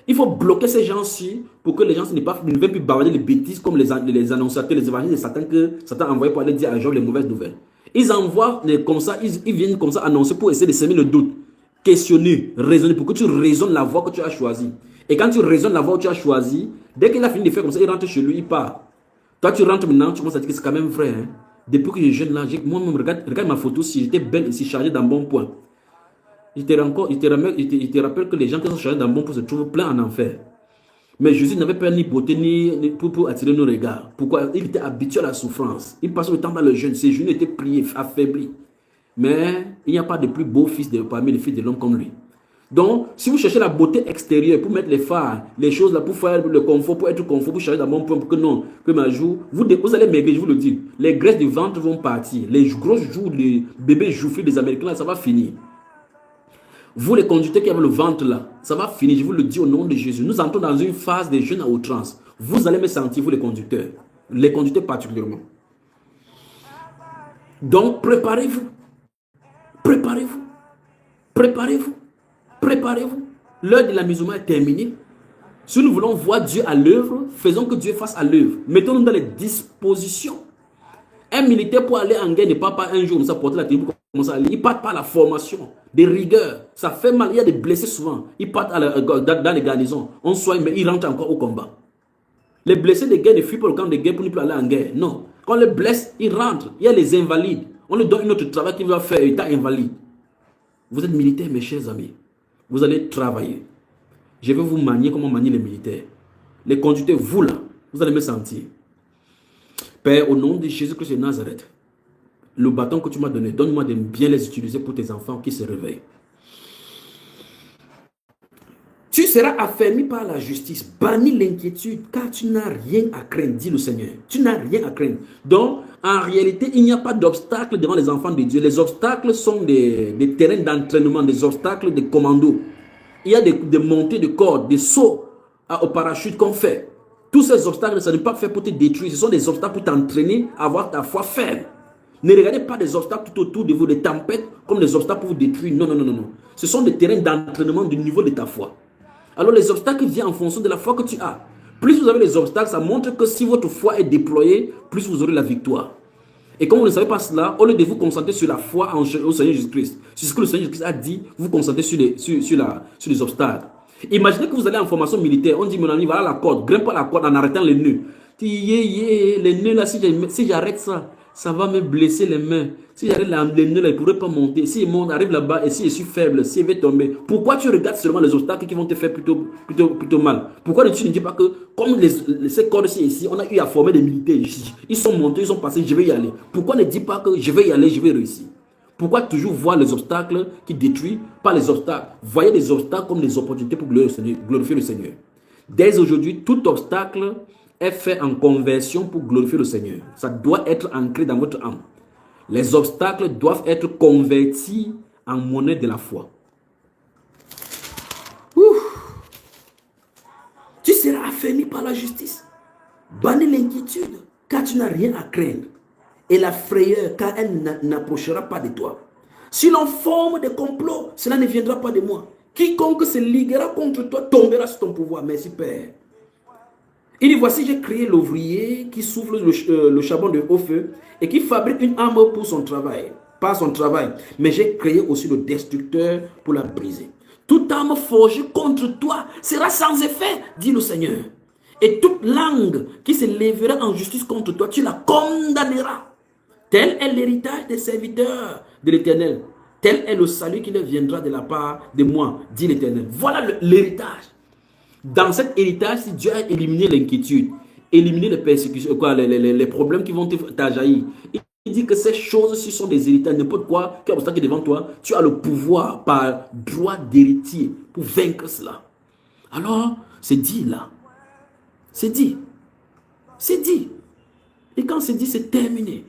Il faut bloquer ces gens-ci pour que les gens ne viennent plus bavarder les bêtises comme les annonciateurs, les évangiles de Satan que Satan a envoyé pour aller dire à Job les mauvaises nouvelles. Ils envoient comme ça, ils viennent comme ça annoncer pour essayer de semer le doute. Questionner, raisonner pour que tu raisonnes la voie que tu as choisie. Et quand tu raisonnes la voie que tu as choisie, dès qu'il a fini de faire comme ça, il rentre chez lui, il part. Toi, tu rentres maintenant, tu commences à dire que c'est quand même vrai. Hein? Depuis que je suis jeune là, moi-même, regarde ma photo, si j'étais belle, si chargée d'un bon point. Il te rappelle que les gens qui sont chargés d'un bon point se trouvent plein en enfer. Mais Jésus n'avait pas ni beauté ni pour attirer nos regards. Pourquoi? Il était habitué à la souffrance. Il passait le temps dans le jeûne. Ses genoux étaient pliés, affaiblis. Mais il n'y a pas de plus beau fils parmi les fils de l'homme comme lui. Donc, si vous cherchez la beauté extérieure pour mettre les phares, les choses là, pour faire le confort, pour être confort, pour charger d'un bon point, pour que non, que ma joue, vous allez maigrir, je vous le dis. Les graisses du ventre vont partir. Les grosses joues, les bébés joufflus des Américains, là, ça va finir. Vous, les conducteurs qui avez le ventre là, ça va finir, je vous le dis au nom de Jésus. Nous entrons dans une phase de jeûne à outrance. Vous allez me sentir, vous les conducteurs particulièrement. Donc, préparez-vous. Préparez-vous. Préparez-vous. Préparez-vous. L'heure de l'amusement est terminée. Si nous voulons voir Dieu à l'œuvre, faisons que Dieu fasse à l'œuvre. Mettons-nous dans les dispositions. Un militaire pour aller en guerre ne part pas un jour, ça porte la tribu, commence à aller. Il part par la formation, des rigueurs. Ça fait mal, il y a des blessés souvent. Ils partent dans les garnisons. On soigne, mais ils rentrent encore au combat. Les blessés de guerre ne fuient pas le camp de guerre pour ne plus aller en guerre. Non. Quand on les blesse, ils rentrent. Il y a les invalides. On leur donne un autre travail qu'ils doivent faire, état invalide. Vous êtes militaires, mes chers amis. Vous allez travailler. Je vais vous manier comme on manie les militaires. Les conducteurs, vous là, vous allez me sentir. Père, au nom de Jésus-Christ de Nazareth, le bâton que tu m'as donné, donne-moi de bien les utiliser pour tes enfants qui se réveillent. Tu seras affermi par la justice. Bannis l'inquiétude, car tu n'as rien à craindre, dit le Seigneur. Tu n'as rien à craindre. Donc, en réalité, il n'y a pas d'obstacle devant les enfants de Dieu. Les obstacles sont des terrains d'entraînement, des obstacles de commando. Il y a des montées de cordes, des sauts au parachute qu'on fait. Tous ces obstacles, ça n'est pas fait pour te détruire. Ce sont des obstacles pour t'entraîner à avoir ta foi ferme. Ne regardez pas des obstacles tout autour de vous, des tempêtes, comme des obstacles pour vous détruire. Non, non, non, non. Ce sont des terrains d'entraînement du niveau de ta foi. Alors les obstacles viennent en fonction de la foi que tu as. Plus vous avez les obstacles, ça montre que si votre foi est déployée, plus vous aurez la victoire. Et comme vous ne savez pas cela, au lieu de vous concentrer sur la foi au Seigneur Jésus-Christ, sur ce que le Seigneur Jésus-Christ a dit, vous vous concentrez sur les obstacles. Imaginez que vous allez en formation militaire, on dit mon ami, voilà la corde, grimpe pas la corde en arrêtant les nœuds. Les nœuds là, si j'arrête ça, ça va me blesser les mains. Si j'arrive là, les nœuds, ils ne pourraient pas monter. Si ils arrive là-bas et si je suis faible, si je vais tomber, pourquoi tu regardes seulement les obstacles qui vont te faire plutôt mal? Pourquoi tu ne dis pas que, comme ces corps-ci ici, on a eu à former des militaires ici. Ils sont montés, ils sont passés, je vais y aller. Pourquoi ne dis pas que je vais y aller, je vais réussir? Pourquoi toujours voir les obstacles qui détruisent, pas les obstacles? Voyez les obstacles comme des opportunités pour glorifier le Seigneur. Dès aujourd'hui, tout obstacle est fait en conversion pour glorifier le Seigneur. Ça doit être ancré dans votre âme. Les obstacles doivent être convertis en monnaie de la foi. Ouf. Tu seras affermi par la justice. Bannis l'inquiétude, car tu n'as rien à craindre. Et la frayeur, car elle n'approchera pas de toi. Si l'on forme des complots, cela ne viendra pas de moi. Quiconque se liguera contre toi tombera sous ton pouvoir. Merci Père. Il dit, voici, j'ai créé l'ouvrier qui souffle le charbon de haut feu et qui fabrique une arme pour son travail, pas son travail. Mais j'ai créé aussi le destructeur pour la briser. Toute arme forgée contre toi sera sans effet, dit le Seigneur. Et toute langue qui se lèvera en justice contre toi, tu la condamneras. Tel est l'héritage des serviteurs de l'Éternel. Tel est le salut qui leur viendra de la part de moi, dit l'Éternel. Voilà l'héritage. Dans cet héritage, si Dieu a éliminé l'inquiétude, éliminé les persécutions, les problèmes qui vont t'ajaillir, il dit que ces choses-ci sont des héritages. N'importe quoi qui est obstacle devant toi, tu as le pouvoir par droit d'héritier pour vaincre cela. Alors, c'est dit là. C'est dit. C'est dit. Et quand c'est dit, c'est terminé.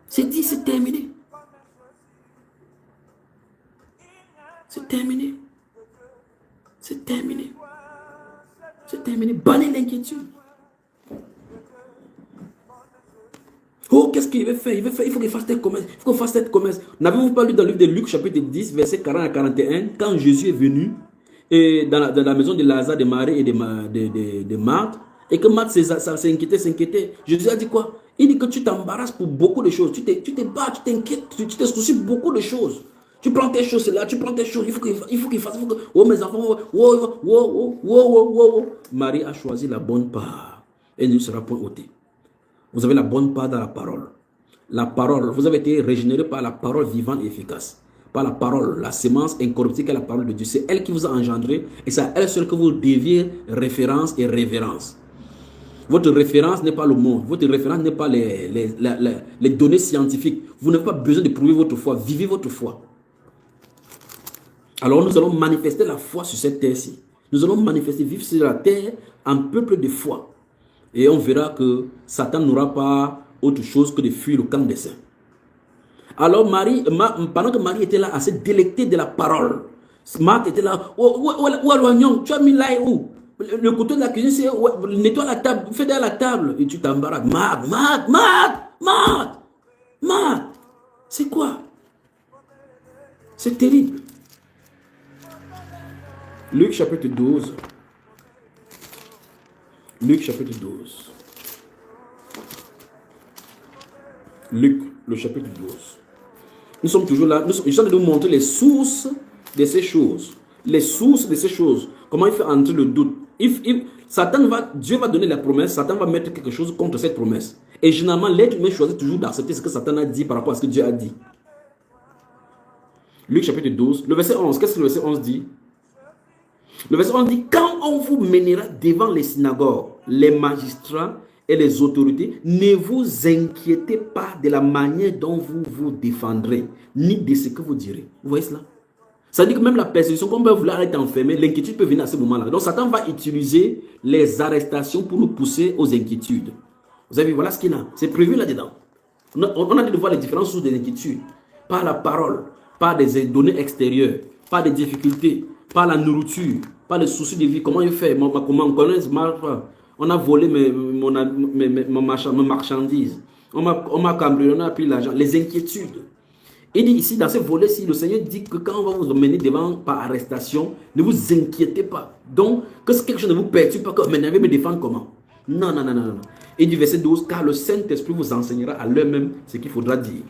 C'est dit, c'est terminé. C'est terminé. C'est terminé. C'est terminé. Bannis l'inquiétude. Oh, qu'est-ce qu'il veut faire? Il faut qu'il fasse cette commerce. Il faut qu'il fasse cette commerce. N'avez-vous pas lu dans le livre de Luc, chapitre 10, verset 40 à 41, quand Jésus est venu et dans la maison de Lazare, de Marie et de Marthe, et que Marthe s'inquiétait. Jésus a dit quoi? Il dit que tu t'embarrasses pour beaucoup de choses. Tu te bats, tu t'inquiètes, tu te soucies beaucoup de choses. Tu prends tes choses là, tu prends tes choses. Il faut qu'il fasse. Oh mes enfants, Marie a choisi la bonne part. Et ne sera point ôtée. Vous avez la bonne part dans la parole. La parole, vous avez été régénéré par la parole vivante et efficace. Par la parole, la sémence incorruptible est la parole de Dieu. C'est elle qui vous a engendré et c'est à elle seule que vous deviez référence et révérence. Votre référence n'est pas le monde. Votre référence n'est pas les données scientifiques. Vous n'avez pas besoin de prouver votre foi. Vivez votre foi. Alors nous allons manifester la foi sur cette terre-ci. Nous allons manifester, vivre sur la terre, un peuple de foi. Et on verra que Satan n'aura pas autre chose que de fuir le camp des saints. Alors pendant que Marie était là à se délecter de la parole, Marthe était là, tu as mis là et où? Le couteau de la cuisine, c'est nettoie la table, fais derrière la table. Et tu t'embarrasses. Marthe. C'est quoi? C'est terrible. Luc chapitre 12. Luc chapitre 12. Luc, le chapitre 12. Nous sommes toujours là. Nous sommes en train de nous montrer les sources de ces choses. Les sources de ces choses. Comment il fait entrer le doute. Dieu va donner la promesse. Satan va mettre quelque chose contre cette promesse. Et généralement, l'être humain choisit toujours d'accepter ce que Satan a dit par rapport à ce que Dieu a dit. Luc chapitre 12. Le verset 11. Qu'est-ce que le verset 11 dit? Le verset 11 dit, quand on vous mènera devant les synagogues, les magistrats et les autorités, ne vous inquiétez pas de la manière dont vous vous défendrez, ni de ce que vous direz. Vous voyez cela? Ça dit que même la persécution, comme on peut vouloir être enfermé, l'inquiétude peut venir à ce moment-là. Donc Satan va utiliser les arrestations pour nous pousser aux inquiétudes. Vous avez vu, voilà ce qu'il a. C'est prévu là-dedans. On a dit de voir les différentes sources des inquiétudes. Par la parole, par des données extérieures, par des difficultés, par la nourriture, par les soucis de vie. Comment il fait? Comment on connaît? On a volé mes marchandises. On m'a cambriolé, on a pris l'argent. Les inquiétudes. Il dit ici, dans ce volet-ci, le Seigneur dit que quand on va vous emmener devant par arrestation, ne vous inquiétez pas. Donc, que quelque chose ne vous perturbe pas, que mais me défendre comment? Non. Et du verset 12, car le Saint-Esprit vous enseignera à l'heure même ce qu'il faudra dire.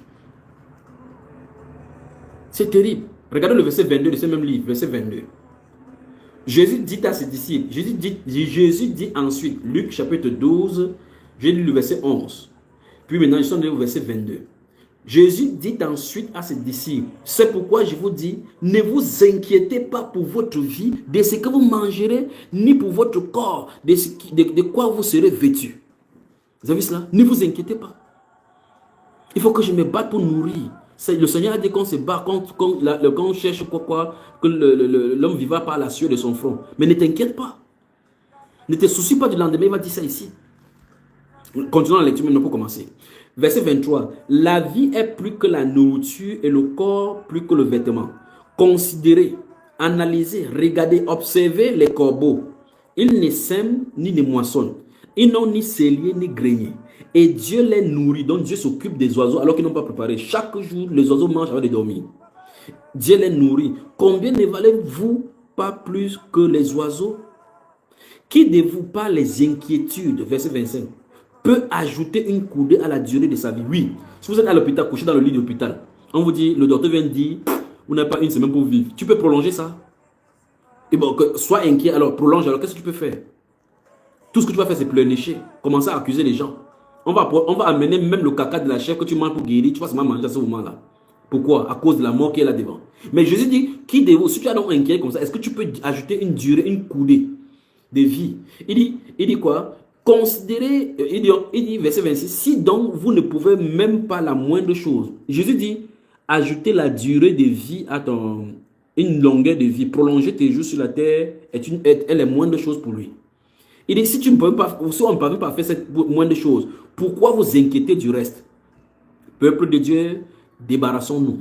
C'est terrible. Regardez le verset 22 de ce même livre, verset 22. Jésus dit à ses disciples, Jésus dit ensuite, Luc chapitre 12, j'ai lu le verset 11. Puis maintenant, je suis au verset 22. Jésus dit ensuite à ses disciples, c'est pourquoi je vous dis, ne vous inquiétez pas pour votre vie, de ce que vous mangerez, ni pour votre corps, de quoi vous serez vêtus. Vous avez vu cela? Ne vous inquiétez pas. Il faut que je me batte pour nourrir. Le Seigneur a dit qu'on se bat, qu'on cherche quoi, que l'homme vivra par la sueur de son front. Mais ne t'inquiète pas. Ne te soucie pas du lendemain, il va dire ça ici. Continuons la lecture maintenant pour commencer. Verset 23. La vie est plus que la nourriture et le corps plus que le vêtement. Considérez, analysez, regardez, observez les corbeaux. Ils ne sèment ni ne moissonnent. Ils n'ont ni cellier ni grenier. Et Dieu les nourrit. Donc Dieu s'occupe des oiseaux alors qu'ils n'ont pas préparé. Chaque jour, les oiseaux mangent avant de dormir. Dieu les nourrit. Combien ne valez-vous pas plus que les oiseaux? Qui de vous, par les inquiétudes, verset 25, peut ajouter une coudée à la durée de sa vie? Oui. Si vous êtes à l'hôpital, couché dans le lit d'hôpital, on vous dit, le docteur vient de dire, vous n'avez pas une semaine pour vivre. Tu peux prolonger ça? Et bon, sois inquiet, alors prolonge. Alors qu'est-ce que tu peux faire? Tout ce que tu vas faire, c'est pleurnicher. Commencer à accuser les gens. On va amener même le caca de la chèvre que tu manges pour guérir. Tu vas seulement manger à ce moment-là. Pourquoi? À cause de la mort qui est là devant. Mais Jésus dit, qui de vous, si tu es donc inquiet comme ça, est-ce que tu peux ajouter une durée, une coudée de vie? Il dit quoi? Considérez, il dit verset 26, si donc vous ne pouvez même pas la moindre chose. Jésus dit, ajouter la durée de vie à une longueur de vie, prolonger tes jours sur la terre est la moindre chose pour lui. Il dit, si on ne peut pas faire cette moindre chose, pourquoi vous inquiétez du reste? Peuple de Dieu, débarrassons-nous.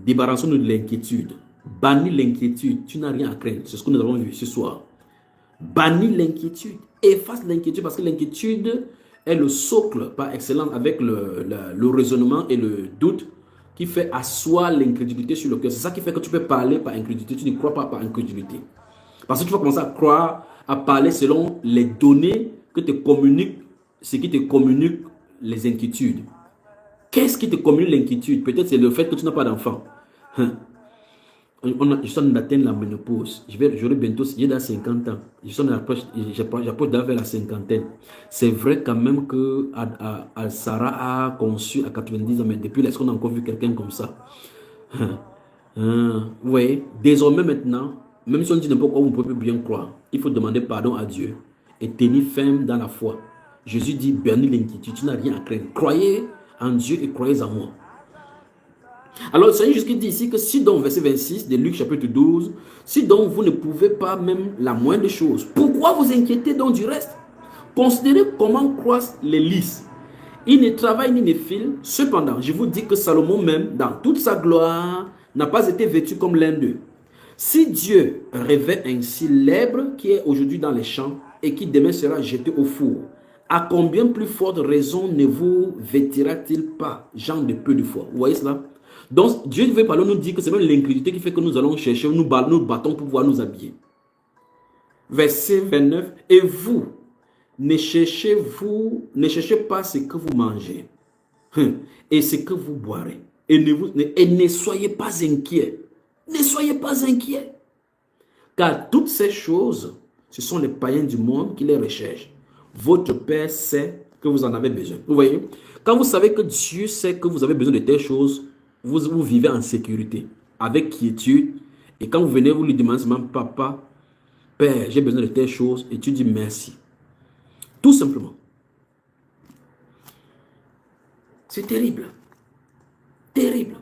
Débarrassons-nous de l'inquiétude. Bannis l'inquiétude. Tu n'as rien à craindre. C'est ce que nous avons vu ce soir. Bannis l'inquiétude. Efface l'inquiétude parce que l'inquiétude est le socle par excellence avec le raisonnement et le doute qui fait asseoir l'incrédulité sur le cœur. C'est ça qui fait que tu peux parler par incrédulité. Tu ne crois pas par incrédulité. Parce que tu vas commencer à croire, à parler selon les données que te communiquent, ce qui te communique les inquiétudes. Qu'est-ce qui te communique l'inquiétude? Peut-être c'est le fait que tu n'as pas d'enfant. Je suis en train d'atteindre la ménopause. J'aurai bientôt, j'ai dans 50 ans. J'approche vers la cinquantaine. C'est vrai quand même que Sarah a conçu à 90 ans, mais depuis là, est-ce qu'on a encore vu quelqu'un comme ça? Oui, désormais maintenant, même si on dit n'importe quoi, on ne peut plus bien croire. Il faut demander pardon à Dieu et tenir ferme dans la foi. Jésus dit, bannis l'inquiétude, tu n'as rien à craindre. Croyez en Dieu et croyez en moi. Alors, le Seigneur Jésus dit ici que si donc, verset 26 de Luc chapitre 12, si donc vous ne pouvez pas même la moindre chose, pourquoi vous inquiétez donc du reste? Considérez comment croissent les lys. Ils ne travaillent ni ne filent. Cependant, je vous dis que Salomon même, dans toute sa gloire, n'a pas été vêtu comme l'un d'eux. Si Dieu revêt ainsi l'herbe qui est aujourd'hui dans les champs et qui demain sera jetée au four, à combien plus forte raison ne vous vêtira-t-il pas, gens de peu de foi? Vous voyez cela? Donc, Dieu veut parler, nous dire que c'est même l'incrédulité qui fait que nous allons chercher, nous battons pour pouvoir nous habiller. Verset 29. Et vous, ne cherchez pas ce que vous mangez et ce que vous boirez. Et ne soyez pas inquiets. Ne soyez pas inquiets. Car toutes ces choses, ce sont les païens du monde qui les recherchent. Votre Père sait que vous en avez besoin. Vous voyez? Quand vous savez que Dieu sait que vous avez besoin de telles choses, vous vivez en sécurité, avec quiétude. Et quand vous venez, vous lui demandez seulement, papa, Père, j'ai besoin de telles choses. Et tu dis merci. Tout simplement. C'est terrible. Terrible.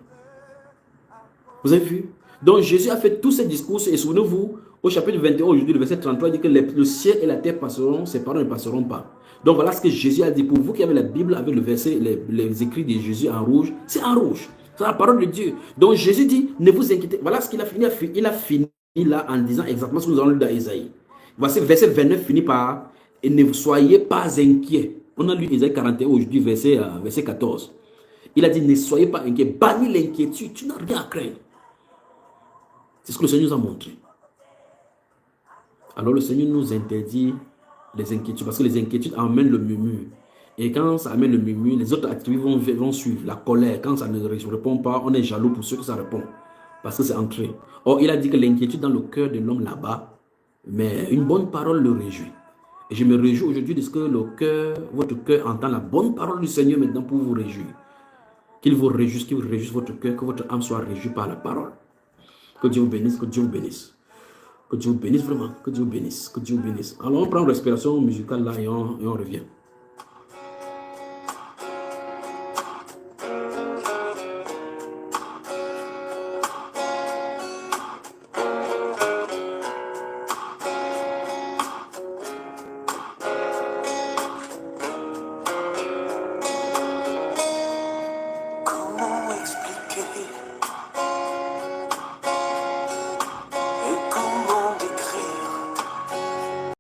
Vous avez vu? Donc Jésus a fait tous ces discours. Et souvenez-vous, au chapitre 21, aujourd'hui, le verset 33, il dit que le ciel et la terre passeront, ses paroles ne passeront pas. Donc voilà ce que Jésus a dit. Pour vous qui avez la Bible avec le verset, les écrits de Jésus en rouge, c'est en rouge. C'est la parole de Dieu. Donc Jésus dit, ne vous inquiétez. Voilà ce qu'il a fini. Il a fini là en disant exactement ce que nous allons lire dans Isaïe. Voici verset 29 finit par, et ne soyez pas inquiets. On a lu Isaïe 41 aujourd'hui, verset 14. Il a dit, ne soyez pas inquiets. Bannis l'inquiétude. Tu n'as rien à craindre. C'est ce que le Seigneur nous a montré. Alors le Seigneur nous interdit les inquiétudes, parce que les inquiétudes amènent le murmure. Et quand ça amène le murmure, les autres activités vont suivre. La colère, quand ça ne répond pas, on est jaloux pour ceux que ça répond. Parce que c'est entré. Or, il a dit que l'inquiétude dans le cœur de l'homme là-bas, mais une bonne parole le réjouit. Et je me réjouis aujourd'hui de ce que votre cœur entend la bonne parole du Seigneur maintenant pour vous réjouir. Qu'il vous réjouisse votre cœur, que votre âme soit réjouie par la parole. Que Dieu vous bénisse, que Dieu vous bénisse. Que Dieu vous bénisse vraiment, que Dieu vous bénisse, que Dieu vous bénisse. Alors on prend une respiration musicale là et on revient.